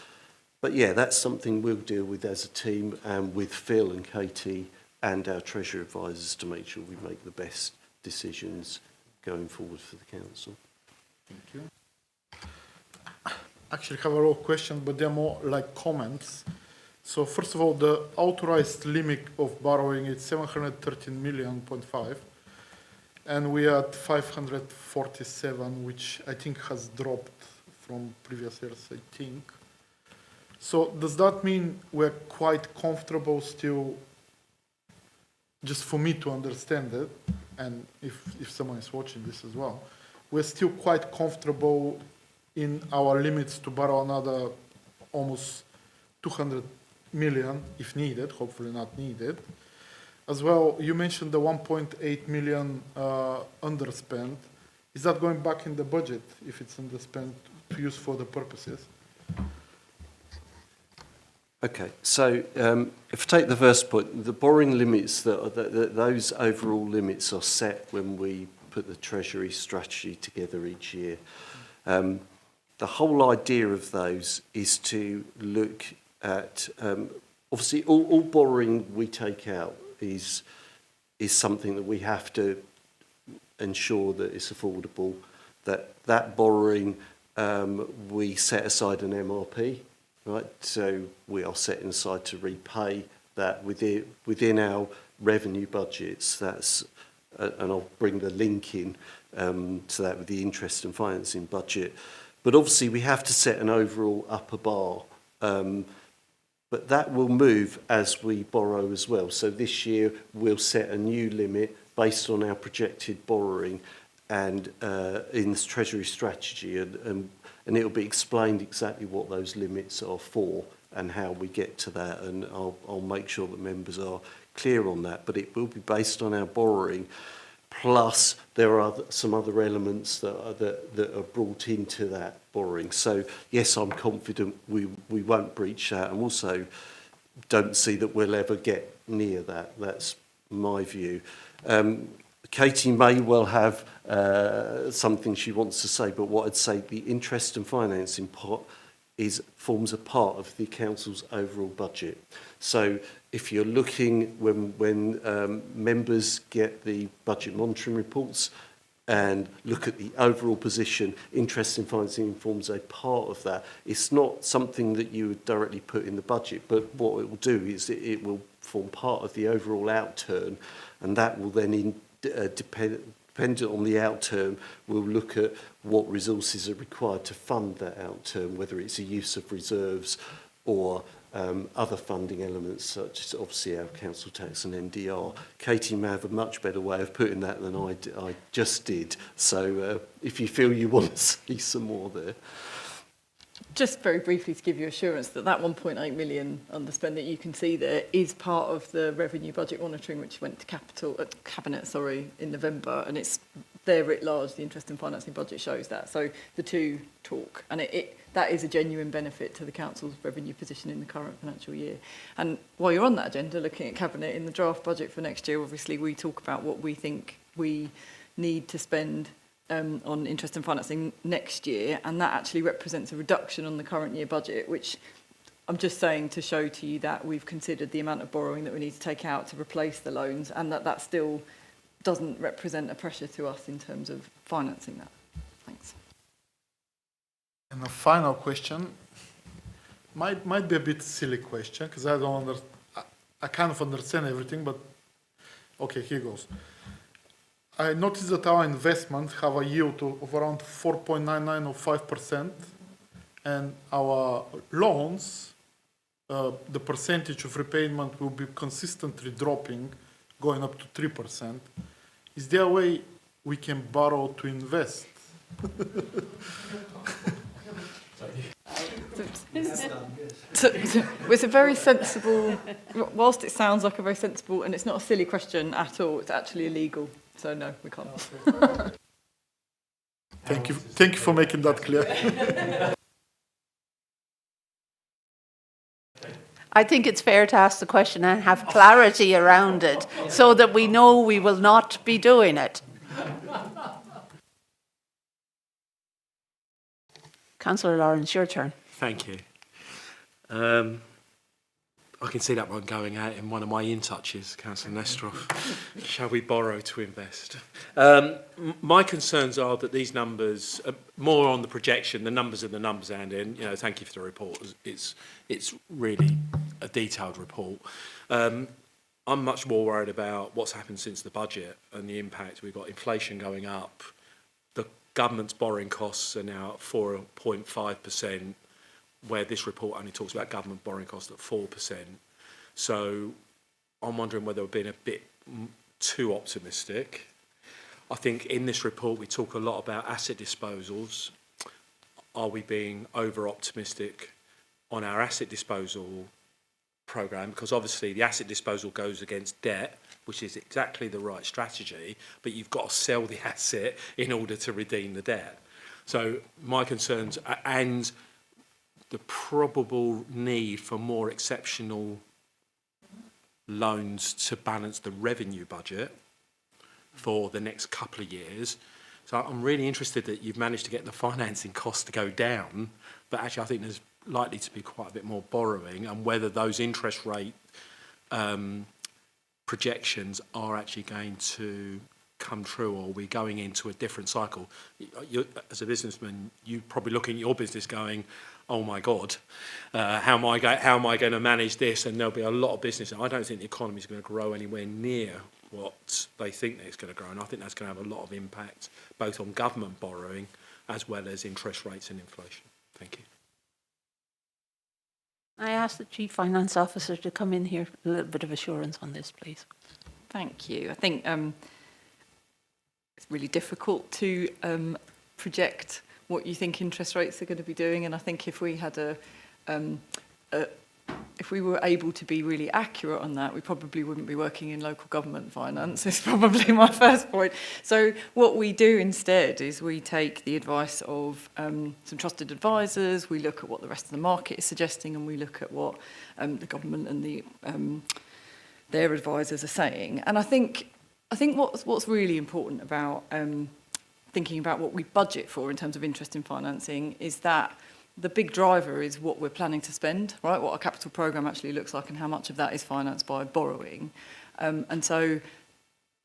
But yeah, that's something we'll deal with as a team and with Phil and Katie and our Treasury advisors to make sure we make the best decisions going forward for the council. Thank you. Actually, I have a lot of questions, but they're more like comments. So first of all, the authorized limit of borrowing is 713.5 million, and we are at 547, which I think has dropped from previous years, I think. So does that mean we're quite comfortable still, just for me to understand it, and if someone is watching this as well, we're still quite comfortable in our limits to borrow another almost 200 million if needed, hopefully not needed. As well, you mentioned the 1.8 million underspent. is that going back in the budget if it's underspent to use for the purposes? Okay, so if I take the first point, the borrowing limits, those overall limits are set when we put the Treasury strategy together each year. The whole idea of those is to look at, obviously all borrowing we take out is something that we have to ensure that it's affordable, that borrowing we set aside an MRP. Right, so we are setting aside to repay that within our revenue budgets. That's and I'll bring the link in to that with the interest and financing budget. But obviously we have to set an overall upper bar, but that will move as we borrow as well. So this year we'll set a new limit based on our projected borrowing and in the Treasury strategy, and it'll be explained exactly what those limits are for and how we get to that, and I'll make sure that members are clear on that. But it will be based on our borrowing, plus there are some other elements that are brought into that borrowing. So yes, I'm confident we won't breach that, and also don't see that we'll ever get near that. That's my view. Katie may well have something she wants to say, but what I'd say, the interest and financing part forms a part of the council's overall budget. So if you're looking when members get the budget monitoring reports and look at the overall position, interest and financing forms a part of that. It's not something that you would directly put in the budget, but what it will do is it will form part of the overall outturn, and that will then dependent on the outturn, we'll look at what resources are required to fund that outturn, whether it's a use of reserves or other funding elements, such as obviously our council tax and NDR. Katie may have a much better way of putting that than I just did. So if you feel you want to see some more there. Just very briefly to give you assurance that 1.8 million underspend that you can see there is part of the revenue budget monitoring which went to Cabinet in November, and it's there writ large. The interest and financing budget shows that. So the two talk, and that is a genuine benefit to the council's revenue position in the current financial year. And while you're on that agenda, looking at Cabinet, in the draft budget for next year, obviously we talk about what we think we need to spend on interest and financing next year, and that actually represents a reduction on the current year budget, which I'm just saying to show to you that we've considered the amount of borrowing that we need to take out to replace the loans, and that still doesn't represent a pressure to us in terms of financing that. Thanks. And a final question, might be a bit silly question, because I kind of understand everything, but okay, here goes. I noticed that our investments have a yield of around 4.99 or 5%, and our loans, the percentage of repayment will be consistently dropping, going up to 3%. Is there a way we can borrow to invest? It's a very sensible, whilst it sounds like a very sensible, and it's not a silly question at all, it's actually illegal. So no, we can't. Thank you for making that clear. I think it's fair to ask the question and have clarity around it so that we know we will not be doing it. Councillor Lawrence, your turn. Thank you. I can see that one going out in one of my in-touches, Councillor Nestroff. Shall we borrow to invest? My concerns are that these numbers, more on the projection, the numbers are the numbers, Andy, and thank you for the report. It's really a detailed report. I'm much more worried about what's happened since the budget and the impact. We've got inflation going up. The government's borrowing costs are now at 4.5%. where this report only talks about government borrowing costs at 4%. So I'm wondering whether we're being a bit too optimistic. I think in this report we talk a lot about asset disposals. Are we being over-optimistic on our asset disposal programme? Because obviously the asset disposal goes against debt, which is exactly the right strategy, but you've got to sell the asset in order to redeem the debt. So my concerns and the probable need for more exceptional loans to balance the revenue budget for the next couple of years. So I'm really interested that you've managed to get the financing costs to go down, but actually I think there's likely to be quite a bit more borrowing, and whether those interest rate projections are actually going to come true, or we're going into a different cycle. As a businessman, you probably looking at your business going, oh my God, how am I going to manage this? And there'll be a lot of business. I don't think the economy is going to grow anywhere near what they think it's going to grow, and I think that's going to have a lot of impact both on government borrowing as well as interest rates and inflation. Thank you. I ask the Chief Finance Officer to come in here, a little bit of assurance on this, please. Thank you. I think it's really difficult to project what you think interest rates are going to be doing, and I think if we had if we were able to be really accurate on that, we probably wouldn't be working in local government finance. Is probably my first point. So what we do instead is we take the advice of some trusted advisors, we look at what the rest of the market is suggesting, and we look at what the government and their advisors are saying. And I think what's really important about thinking about what we budget for in terms of interest in financing is that the big driver is what we're planning to spend, right? What our capital programme actually looks like and how much of that is financed by borrowing. And so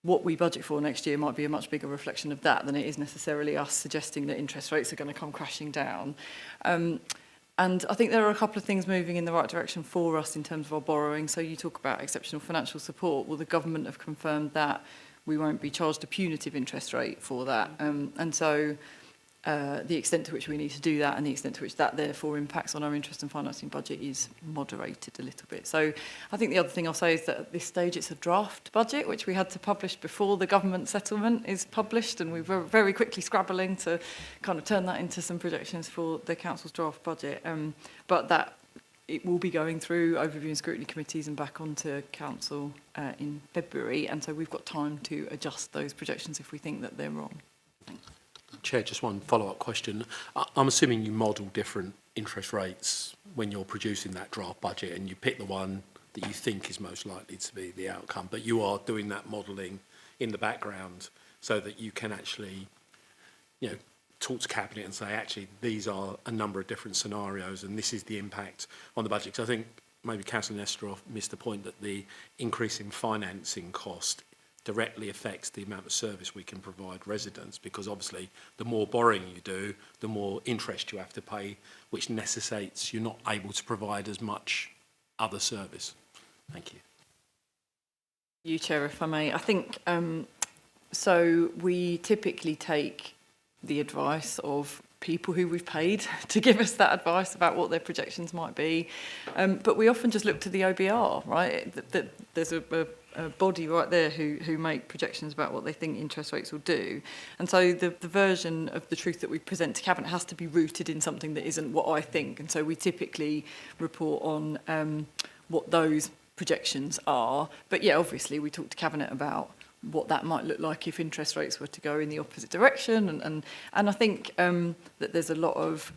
what we budget for next year might be a much bigger reflection of that than it is necessarily us suggesting that interest rates are going to come crashing down. And I think there are a couple of things moving in the right direction for us in terms of our borrowing. So you talk about exceptional financial support. Well, the government have confirmed that we won't be charged a punitive interest rate for that. And so the extent to which we need to do that and the extent to which that therefore impacts on our interest and financing budget is moderated a little bit. So I think the other thing I'll say is that at this stage it's a draft budget, which we had to publish before the government settlement is published, and we were very quickly scrabbling to kind of turn that into some projections for the council's draft budget. But that it will be going through overview and scrutiny committees and back onto council in February, and so we've got time to adjust those projections if we think that they're wrong. Thanks. Chair, just one follow-up question. I'm assuming you model different interest rates when you're producing that draft budget, and you pick the one that you think is most likely to be the outcome, but you are doing that modelling in the background so that you can actually, talk to Cabinet and say, actually, these are a number of different scenarios and this is the impact on the budget. Because I think maybe Councillor Nestorov missed the point that the increase in financing cost directly affects the amount of service we can provide residents, because obviously the more borrowing you do, the more interest you have to pay, which necessitates you're not able to provide as much other service. Thank you. You, Chair, if I may. I think, so we typically take the advice of people who we've paid to give us that advice about what their projections might be. But we often just look to the OBR, right? There's a body right there who make projections about what they think interest rates will do. And so the version of the truth that we present to Cabinet has to be rooted in something that isn't what I think. And so we typically report on what those projections are. But yeah, obviously we talk to Cabinet about what that might look like if interest rates were to go in the opposite direction. And I think that there's a lot of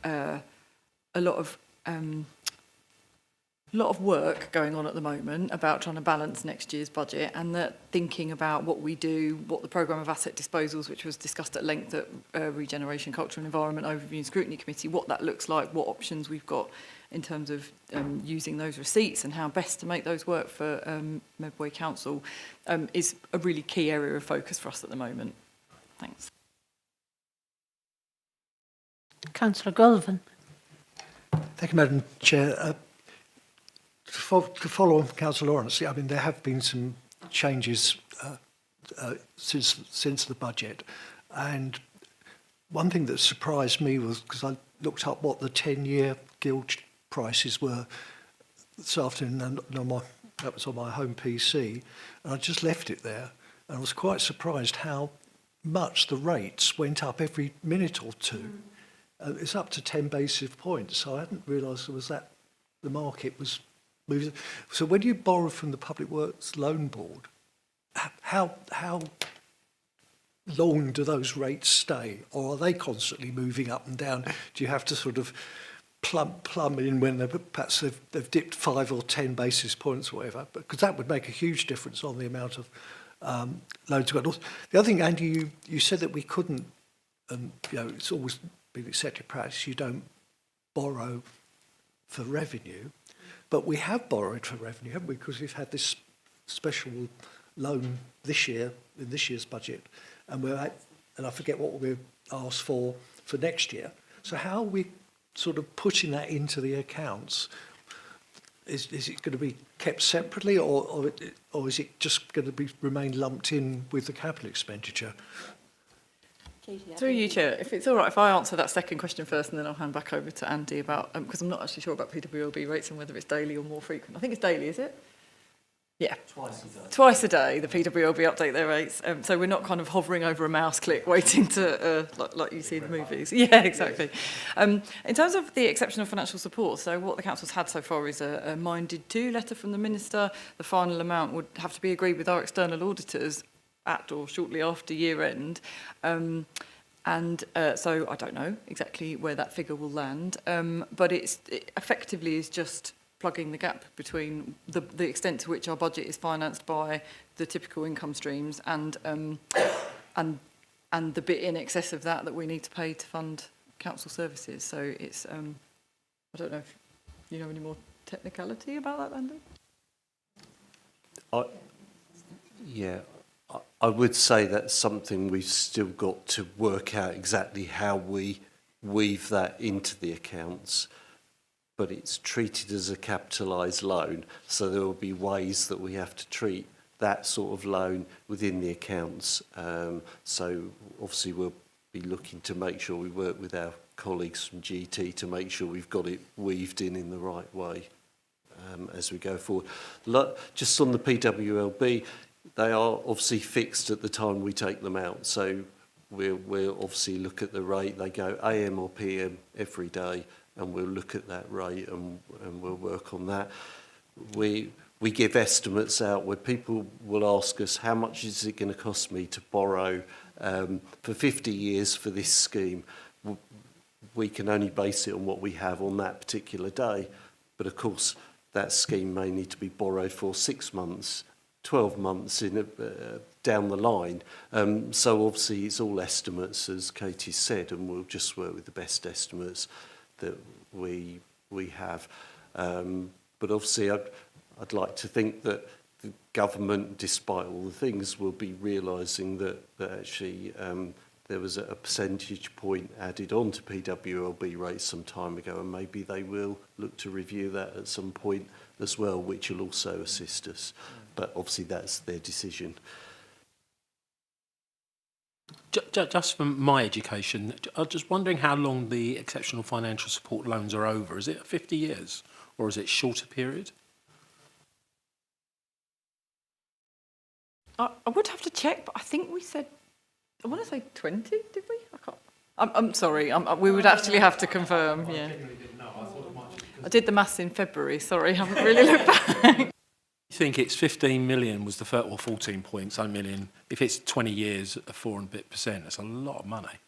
work going on at the moment about trying to balance next year's budget, and that thinking about what we do, what the programme of asset disposals, which was discussed at length at Regeneration, Culture and Environment Overview and Scrutiny Committee, what that looks like, what options we've got in terms of using those receipts and how best to make those work for Medway Council is a really key area of focus for us at the moment. Thanks. Councillor Goulven. Thank you, Madam Chair. To follow on from Councillor Lawrence, I mean, there have been some changes since the budget. And one thing that surprised me was, because I looked up what the 10-year gilt prices were this afternoon, and that was on my home PC, and I just left it there. And I was quite surprised how much the rates went up every minute or two. It's up to 10 basis points, so I hadn't realised there was that the market was moving. So when you borrow from the Public Works Loan Board, how long do those rates stay, or are they constantly moving up and down? Do you have to sort of plumb in when perhaps they've dipped 5 or 10 basis points or whatever? Because that would make a huge difference on the amount of loans we've got. The other thing, Andy, you said that we couldn't, and it's always been accepted practice, you don't borrow for revenue, but we have borrowed for revenue, haven't we? Because we've had this special loan this year, in this year's budget, and I forget what we've asked for next year. So how are we sort of putting that into the accounts? Is it going to be kept separately, or is it just going to remain lumped in with the capital expenditure? Through you, Chair, if it's all right if I answer that second question first and then I'll hand back over to Andy about, because I'm not actually sure about PWLB rates and whether it's daily or more frequent. I think it's daily, is it? Yeah. Twice a day, the PWLB update their rates. So we're not kind of hovering over a mouse click waiting to, like you see in the movies. Yeah, exactly. In terms of the exceptional financial support, so what the Council's had so far is a minded to letter from the Minister. The final amount would have to be agreed with our external auditors at or shortly after year end. So I don't know exactly where that figure will land, but it effectively is just plugging the gap between the extent to which our budget is financed by the typical income streams and the bit in excess of that we need to pay to fund council services. So it's I don't know if you know any more technicality about that, Andy? I would say that's something we've still got to work out exactly how we weave that into the accounts. But it's treated as a capitalised loan, so there will be ways that we have to treat that sort of loan within the accounts. So obviously we'll be looking to make sure we work with our colleagues from GT to make sure we've got it weaved in the right way as we go forward. Just on the PWLB, they are obviously fixed at the time we take them out, so we'll obviously look at the rate. They go AM or PM every day, and we'll look at that rate and we'll work on that. We give estimates out where people will ask us, how much is it going to cost me to borrow for 50 years for this scheme? We can only base it on what we have on that particular day. But of course, that scheme may need to be borrowed for 6 months, 12 months down the line. So obviously it's all estimates, as Katie said, and we'll just work with the best estimates that we have. But obviously I'd like to think that the government, despite all the things, will be realising that actually there was a percentage point added on to PWLB rates some time ago, and maybe they will look to review that at some point as well, which will also assist us. But obviously that's their decision. Just from my education, I'm just wondering how long the exceptional financial support loans are over. Is it 50 years or is it shorter period? I would have to check, but I think we said, I want to say 20, did we? I can't. I'm sorry, we would actually have to confirm, yeah. I did the maths in February, sorry, I haven't really looked back. I think it's 15 million was the first, or 14.8 million. If it's 20 years at 4% and a bit, that's a lot of money.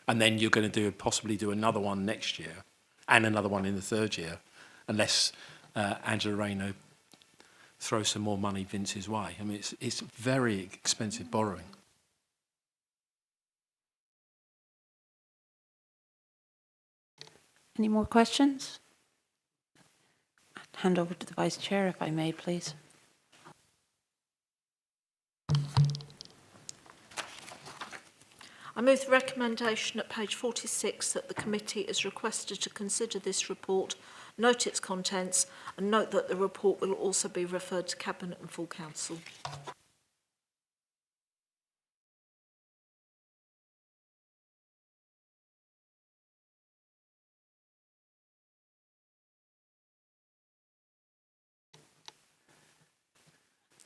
And then you're going to possibly do another one next year and another one in the third year, unless Angela Rayner throws some more money Vince's way. I mean, it's very expensive borrowing. Any more questions? Hand over to the Vice Chair, if I may, please. I move the recommendation at page 46 that the committee is requested to consider this report, note its contents, and note that the report will also be referred to Cabinet and full Council.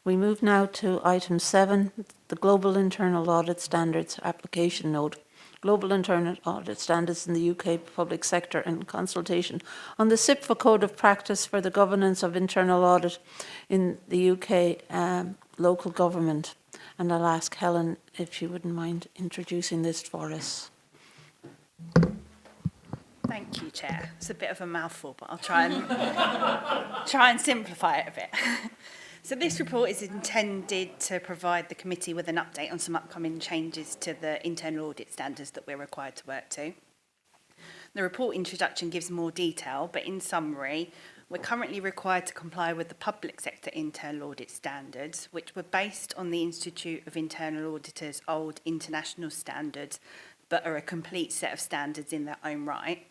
We move now to item 7, the Global Internal Audit Standards Application Note. Global Internal Audit Standards in the UK Public Sector and Consultation on the CIPFA Code of Practice for the Governance of Internal Audit in the UK local government. And I'll ask Helen if she wouldn't mind introducing this for us. Thank you, Chair. It's a bit of a mouthful, but I'll try and simplify it a bit. So this report is intended to provide the committee with an update on some upcoming changes to the internal audit standards that we're required to work to. The report introduction gives more detail, but in summary, we're currently required to comply with the public sector internal audit standards, which were based on the Institute of Internal Auditors' old international standards, but are a complete set of standards in their own right.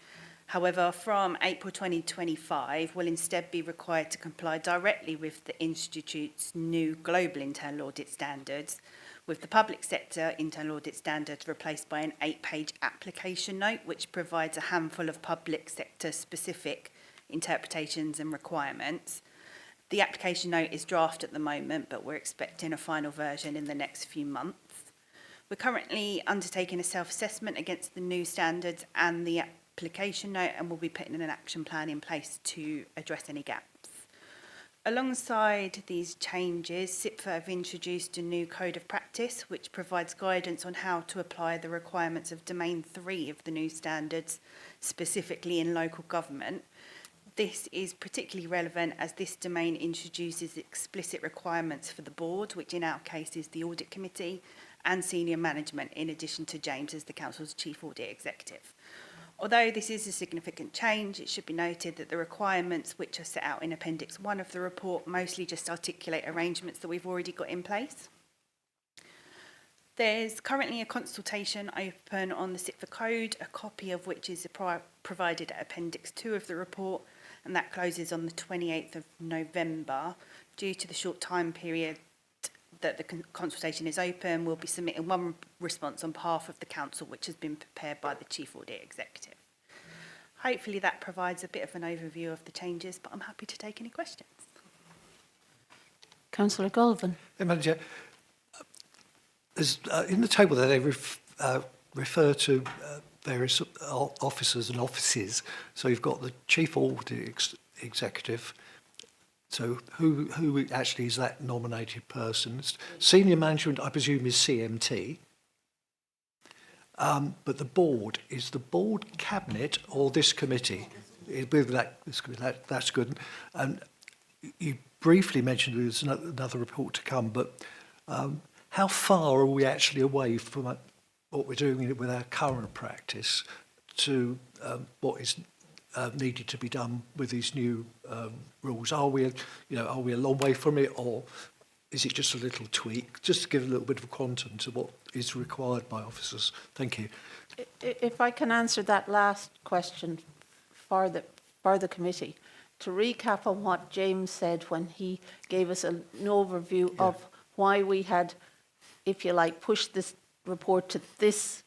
However, from April 2025, we'll instead be required to comply directly with the Institute's new global internal audit standards, with the public sector internal audit standards replaced by an 8-page application note, which provides a handful of public sector specific interpretations and requirements. The application note is draft at the moment, but we're expecting a final version in the next few months. We're currently undertaking a self-assessment against the new standards and the application note, and we'll be putting an action plan in place to address any gaps. Alongside these changes, CIPFA have introduced a new code of practice which provides guidance on how to apply the requirements of Domain 3 of the new standards, specifically in local government. This is particularly relevant as this domain introduces explicit requirements for the board, which in our case is the Audit Committee, and senior management, in addition to James as the Council's Chief Audit Executive. Although this is a significant change, it should be noted that the requirements which are set out in Appendix 1 of the report mostly just articulate arrangements that we've already got in place. There's currently a consultation open on the CIPFA code, a copy of which is provided at Appendix 2 of the report, and that closes on the 28th of November. Due to the short time period that the consultation is open, we'll be submitting one response on behalf of the Council, which has been prepared by the Chief Audit Executive. Hopefully that provides a bit of an overview of the changes, but I'm happy to take any questions. Councillor Golvan. Hey, Madam Chair, in the table there, they refer to various officers and offices. So you've got the Chief Audit Executive. So who actually is that nominated person? Senior management, I presume, is CMT. But the board, is the board cabinet or this committee? That's good. And you briefly mentioned there's another report to come, but how far are we actually away from what we're doing with our current practice to what is needed to be done with these new rules? Are we a long way from it, or is it just a little tweak, just to give a little bit of quantum to what is required by officers? Thank you. If I can answer that last question for the committee, to recap on what James said when he gave us an overview of why we had, if you like, pushed this report to this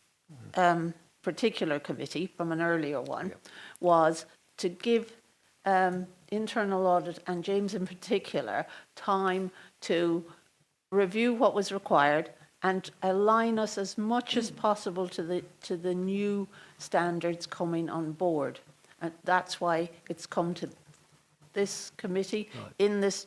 particular committee from an earlier one, was to give internal audit, and James in particular, time to review what was required and align us as much as possible to the new standards coming on board. And that's why it's come to this committee in this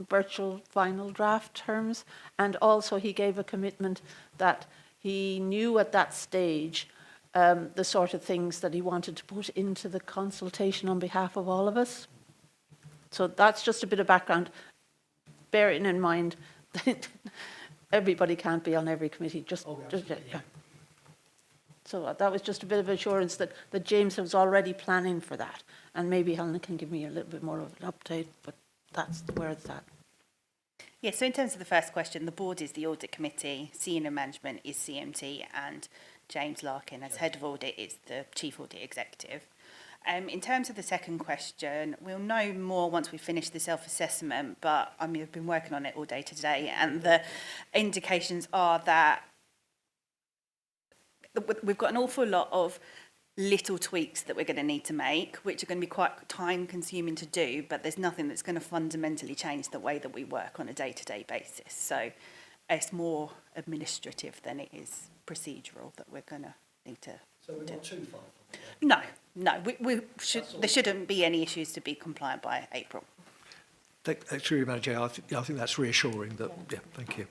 virtual final draft terms. And also he gave a commitment that he knew at that stage the sort of things that he wanted to put into the consultation on behalf of all of us. So that's just a bit of background, bearing in mind that everybody can't be on every committee. Yeah. So that was just a bit of assurance that James was already planning for that. And maybe Helen can give me a little bit more of an update, but that's where it's at. Yeah, so in terms of the first question, the board is the Audit Committee, senior management is CMT, and James Larkin, as Head of Audit, is the Chief Audit Executive. In terms of the second question, we'll know more once we finish the self-assessment, but I mean, I've been working on it all day today, and the indications are that we've got an awful lot of little tweaks that we're going to need to make, which are going to be quite time-consuming to do, but there's nothing that's going to fundamentally change the way that we work on a day-to-day basis. So it's more administrative than it is procedural that we're going to need to So we're not too far from it? No. There shouldn't be any issues to be compliant by April. That's really, Madam Chair, I think that's reassuring. That yeah, thank you.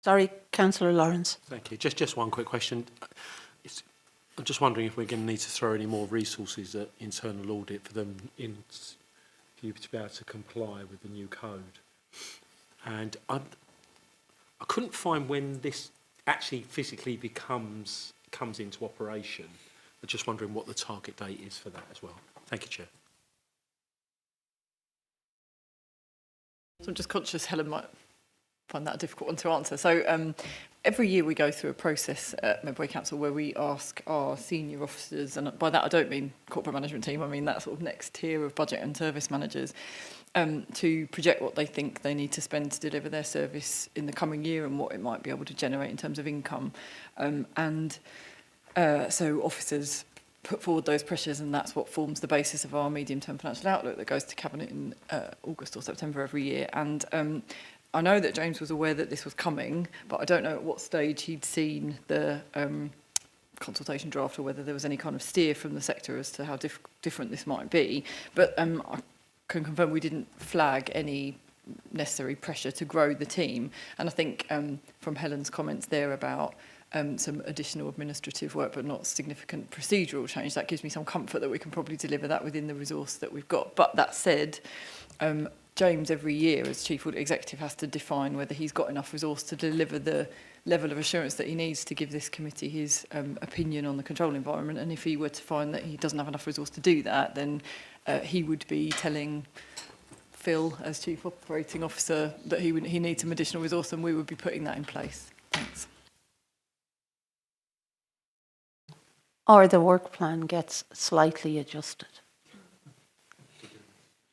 Sorry, Councillor Lawrence. Thank you. Just one quick question. I'm just wondering if we're going to need to throw any more resources at internal audit for them for you to be able to comply with the new code. And I couldn't find when this actually physically comes into operation. I'm just wondering what the target date is for that as well. Thank you, Chair. So I'm just conscious Helen might find that a difficult one to answer. So every year we go through a process at Medway Council where we ask our senior officers, and by that I don't mean corporate management team, I mean that sort of next tier of budget and service managers, to project what they think they need to spend to deliver their service in the coming year and what it might be able to generate in terms of income. So officers put forward those pressures, and that's what forms the basis of our medium-term financial outlook that goes to Cabinet in August or September every year. And I know that James was aware that this was coming, but I don't know at what stage he'd seen the consultation draft or whether there was any kind of steer from the sector as to how different this might be. But I can confirm we didn't flag any necessary pressure to grow the team. And I think from Helen's comments there about some additional administrative work but not significant procedural change, that gives me some comfort that we can probably deliver that within the resource that we've got. But that said, James every year as Chief Audit Executive has to define whether he's got enough resource to deliver the level of assurance that he needs to give this committee his opinion on the control environment. And if he were to find that he doesn't have enough resource to do that, then he would be telling Phil as Chief Operating Officer that he needs some additional resource, and we would be putting that in place. Thanks. Or the work plan gets slightly adjusted.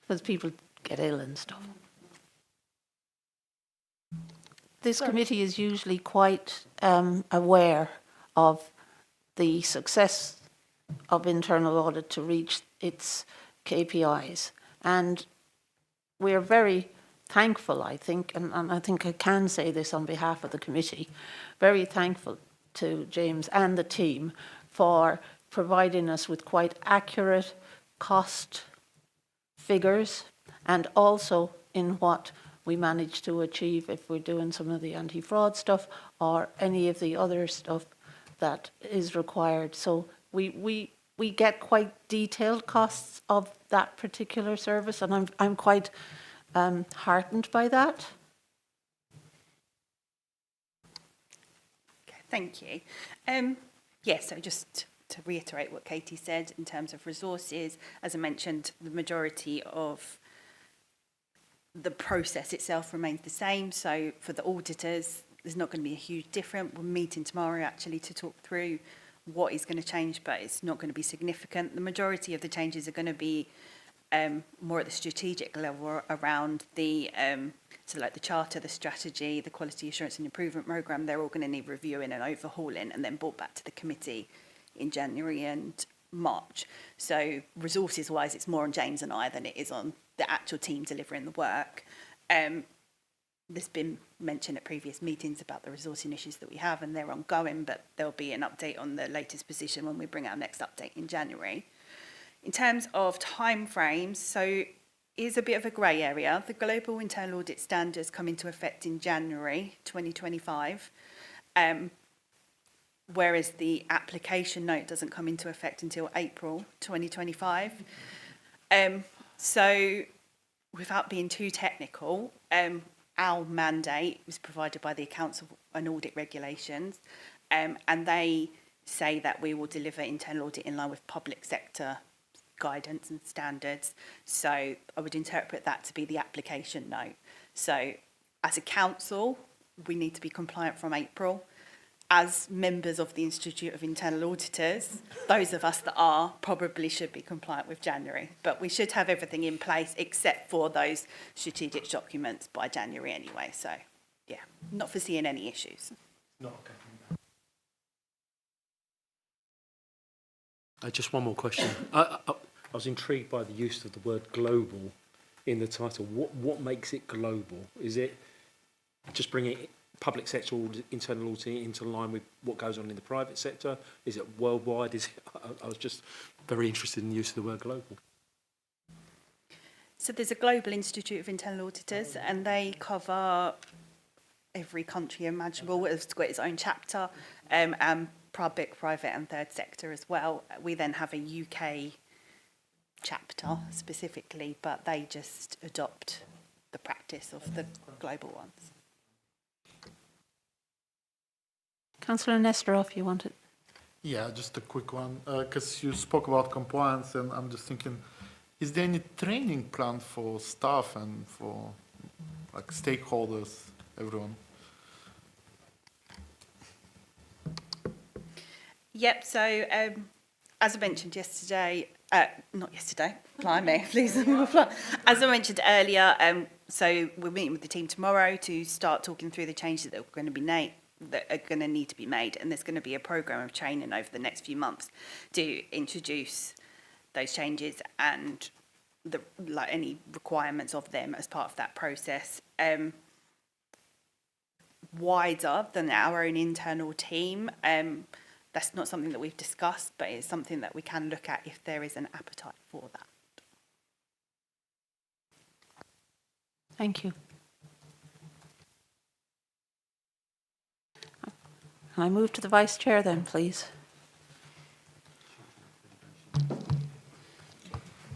Because people get ill and stuff. This committee is usually quite aware of the success of internal audit to reach its KPIs. And we're very thankful, I think, and I think I can say this on behalf of the committee, very thankful to James and the team for providing us with quite accurate cost figures, and also in what we manage to achieve if we're doing some of the anti-fraud stuff or any of the other stuff that is required. So we get quite detailed costs of that particular service, and I'm quite heartened by that. Okay, thank you. So just to reiterate what Katie said in terms of resources, as I mentioned, the majority of the process itself remains the same. So for the auditors, there's not going to be a huge difference. We're meeting tomorrow actually to talk through what is going to change, but it's not going to be significant. The majority of the changes are going to be more at the strategic level around the, so like the charter, the strategy, the quality assurance and improvement programme. They're all going to need reviewing and overhauling and then brought back to the committee in January and March. So resources wise, it's more on James and I than it is on the actual team delivering the work. There's been mention at previous meetings about the resourcing issues that we have, and they're ongoing, but there'll be an update on the latest position when we bring our next update in January. In terms of timeframes, so is a bit of a grey area. The global internal audit standards come into effect in January 2025, whereas the application note doesn't come into effect until April 2025. So without being too technical, our mandate was provided by the Accounts and Audit Regulations, and they say that we will deliver internal audit in line with public sector guidance and standards. So I would interpret that to be the application note. So as a council, we need to be compliant from April. As members of the Institute of Internal Auditors, those of us that are probably should be compliant with January. But we should have everything in place except for those strategic documents by January anyway. So, yeah, not foreseeing any issues. No, okay. Just one more question. I was intrigued by the use of the word global in the title. What makes it global? Is it just bringing it public sector audit, internal auditing into line with what goes on in the private sector? Is it worldwide? Is it, I was just very interested in the use of the word global. So there's a Global Institute of Internal Auditors, and they cover every country imaginable. It's got its own chapter, and public, private and third sector as well. We then have a UK chapter specifically, but they just adopt the practice of the global ones. Councillor Nesterov, you wanted? Yeah, just a quick one, because you spoke about compliance, and I'm just thinking, is there any training plan for staff and for like stakeholders, everyone? Yep, so as I mentioned yesterday, not yesterday, blimey, please. As I mentioned earlier, so we're meeting with the team tomorrow to start talking through the changes that are going to be need to be made, and there's going to be a programme of training over the next few months to introduce those changes and any requirements of them as part of that process. Wider than our own internal team, that's not something that we've discussed, but it's something that we can look at if there is an appetite for that. Thank you. Can I move to the Vice Chair then, please?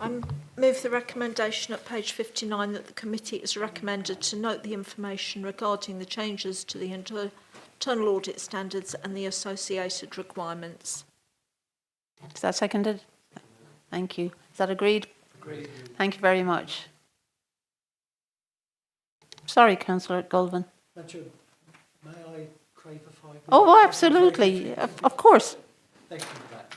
I move the recommendation at page 59 that the committee is recommended to note the information regarding the changes to the internal audit standards and the associated requirements. Is that seconded? Thank you. Is that agreed? Agreed. Thank you very much. Sorry, Councillor Goldman. Madam, may I crave a 5 minute? Oh, absolutely. Of course. Thank you for that.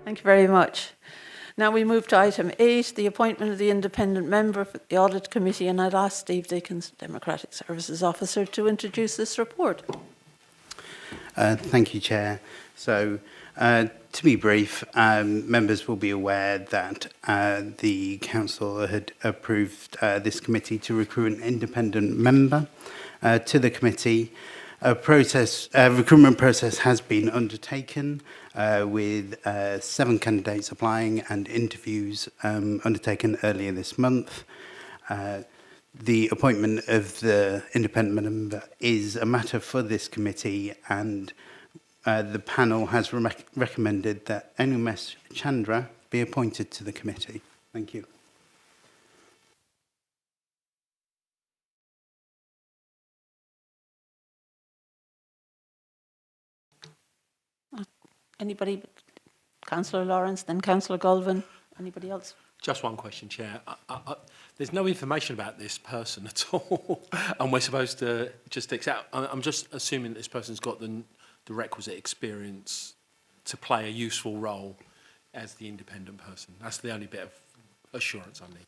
Thank you very much. Now we move to item 8, the appointment of the independent member for the Audit Committee, and I'd ask Steve Dickens, Democratic Services Officer, to introduce this report. Thank you, Chair. So, to be brief, members will be aware that the Council had approved this committee to recruit an independent member to the committee. Recruitment process has been undertaken with 7 candidates applying and interviews undertaken earlier this month. The appointment of the independent member is a matter for this committee, and the panel has recommended that Umesh Chandra be appointed to the committee. Thank you. Anybody? Councillor Lawrence, then Councillor Golvan. Anybody else? Just one question, Chair. There's no information about this person at all, and we're supposed to just accept. I'm just assuming that this person's got the requisite experience to play a useful role as the independent person. That's the only bit of assurance I need.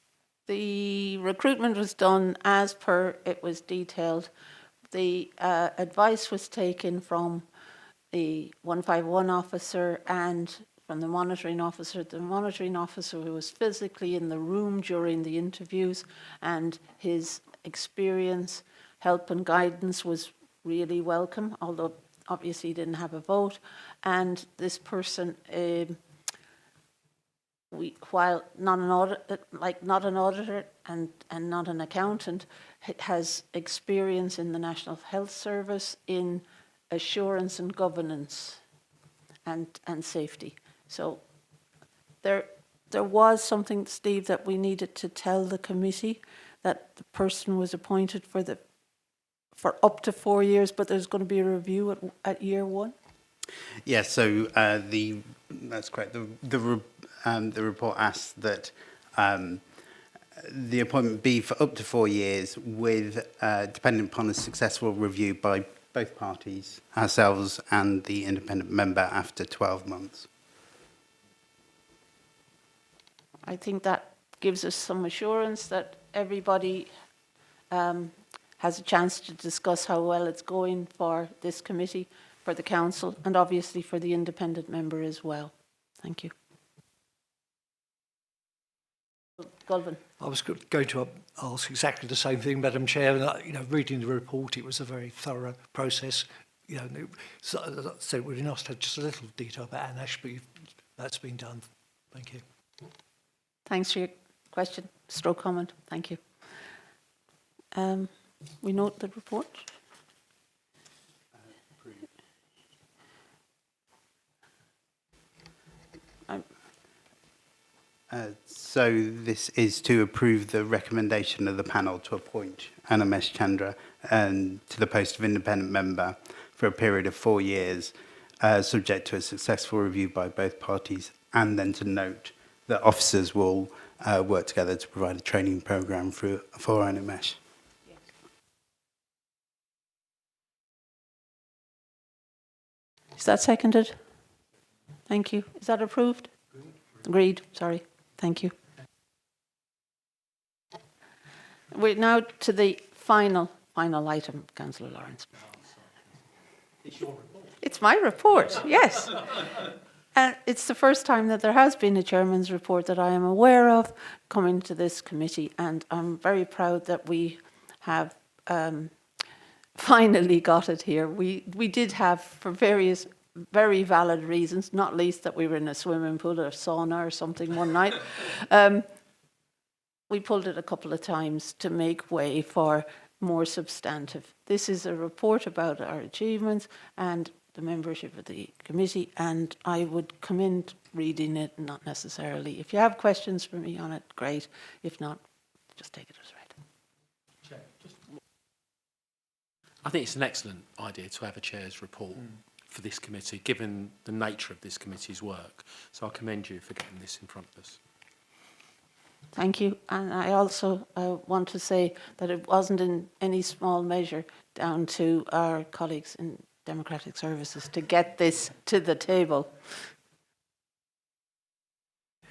The recruitment was done as per it was detailed. The advice was taken from the 151 officer and from the monitoring officer. The monitoring officer who was physically in the room during the interviews, and his experience, help and guidance was really welcome, although obviously he didn't have a vote. And this person, while not an auditor and not an accountant, has experience in the National Health Service in assurance and governance and safety. So there was something, Steve, that we needed to tell the committee, that the person was appointed for up to 4 years, but there's going to be a review at year 1. Yeah, so that's correct. The report asks that the appointment be for up to 4 years, with dependent upon a successful review by both parties, ourselves and the independent member, after 12 months. I think that gives us some assurance that everybody has a chance to discuss how well it's going for this committee, for the council, and obviously for the independent member as well. Thank you. Golvan. I was going to ask exactly the same thing, Madam Chair. And, reading the report, it was a very thorough process. So it would be nice to have just a little detail about Anash, but that's been done. Thank you. Thanks for your question, stroke comment. Thank you. We note the report. So this is to approve the recommendation of the panel to appoint Umesh Chandra to the post of independent member for a period of 4 years, subject to a successful review by both parties, and then to note that officers will work together to provide a training programme for Umesh. Yes. Is that seconded? Thank you. Is that approved? Agreed. Sorry. Thank you. We're now to the final item, Councillor Lawrence. It's your report. It's my report, yes. And it's the first time that there has been a chairman's report that I am aware of coming to this committee, and I'm very proud that we have finally got it here. We did have, for various very valid reasons, not least that we were in a swimming pool or sauna or something one night, we pulled it a couple of times to make way for more substantive. This is a report about our achievements and the membership of the committee, and I would commend reading it, not necessarily. If you have questions for me on it, great. If not, just take it as read. I think it's an excellent idea to have a chair's report for this committee, given the nature of this committee's work. So I commend you for getting this in front of us. Thank you. And I also want to say that it wasn't in any small measure down to our colleagues in Democratic Services to get this to the table.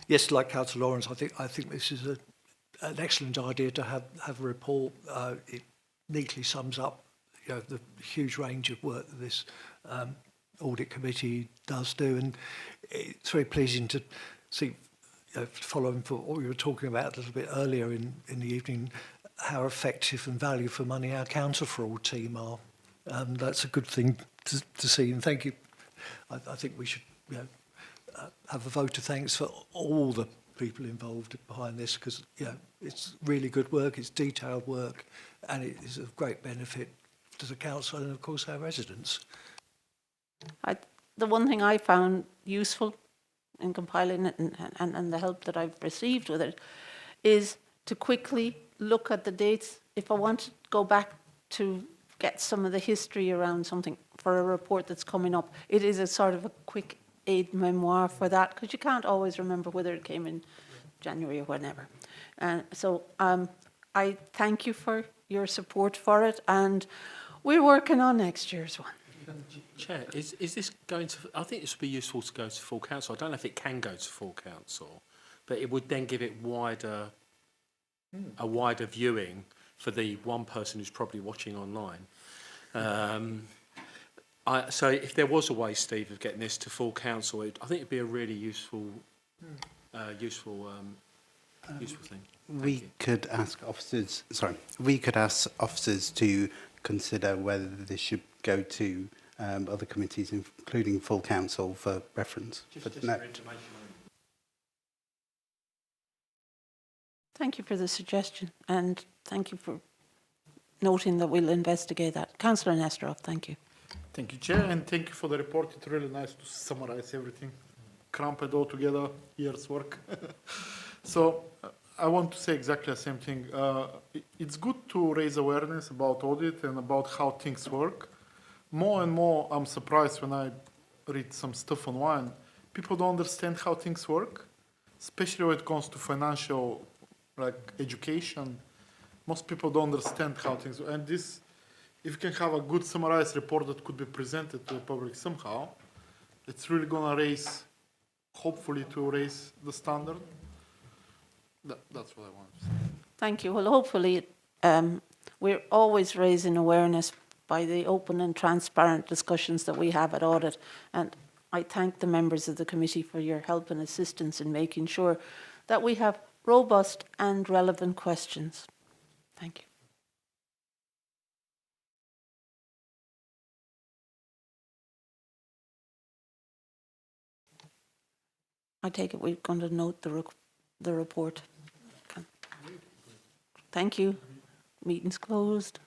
Yes, like Councillor Lawrence, I think this is an excellent idea to have a report. It neatly sums up, the huge range of work that this audit committee does do, and it's very pleasing to see, following for what we were talking about a little bit earlier in the evening, how effective and value for money our council for all team are. That's a good thing to see, and thank you. I think we should have a vote of thanks for all the people involved behind this, because it's really good work, it's detailed work, and it is of great benefit to the council and of course our residents. The one thing I found useful in compiling it and the help that I've received with it is to quickly look at the dates. If I want to go back to get some of the history around something for a report that's coming up, it is a sort of a quick aid memoir for that, because you can't always remember whether it came in January or whenever. So I thank you for your support for it, and we're working on next year's one. Chair, is this going to, I think this would be useful to go to full council. I don't know if it can go to full council, but it would then give it a wider viewing for the one person who's probably watching online. So if there was a way, Steve, of getting this to full council, I think it'd be a really useful thing. We could ask officers to consider whether this should go to other committees, including full council, for reference. Just for information. Thank you for the suggestion, and thank you for noting that we'll investigate that. Councillor Nesterov, thank you. Thank you, Chair, and thank you for the report. It's really nice to summarize everything, cramp it all together, years' work. So I want to say exactly the same thing. It's good to raise awareness about audit and about how things work. More and more, I'm surprised when I read some stuff online. People don't understand how things work, especially when it comes to financial, like education. Most people don't understand how things work. And this, if you can have a good summarized report that could be presented to the public somehow, it's really going to raise, hopefully to raise the standard. That's what I want to say. Thank you. Well, hopefully we're always raising awareness by the open and transparent discussions that we have at audit. And I thank the members of the committee for your help and assistance in making sure that we have robust and relevant questions. Thank you. I take it we're going to note the report. Okay. Thank you. Meeting's closed.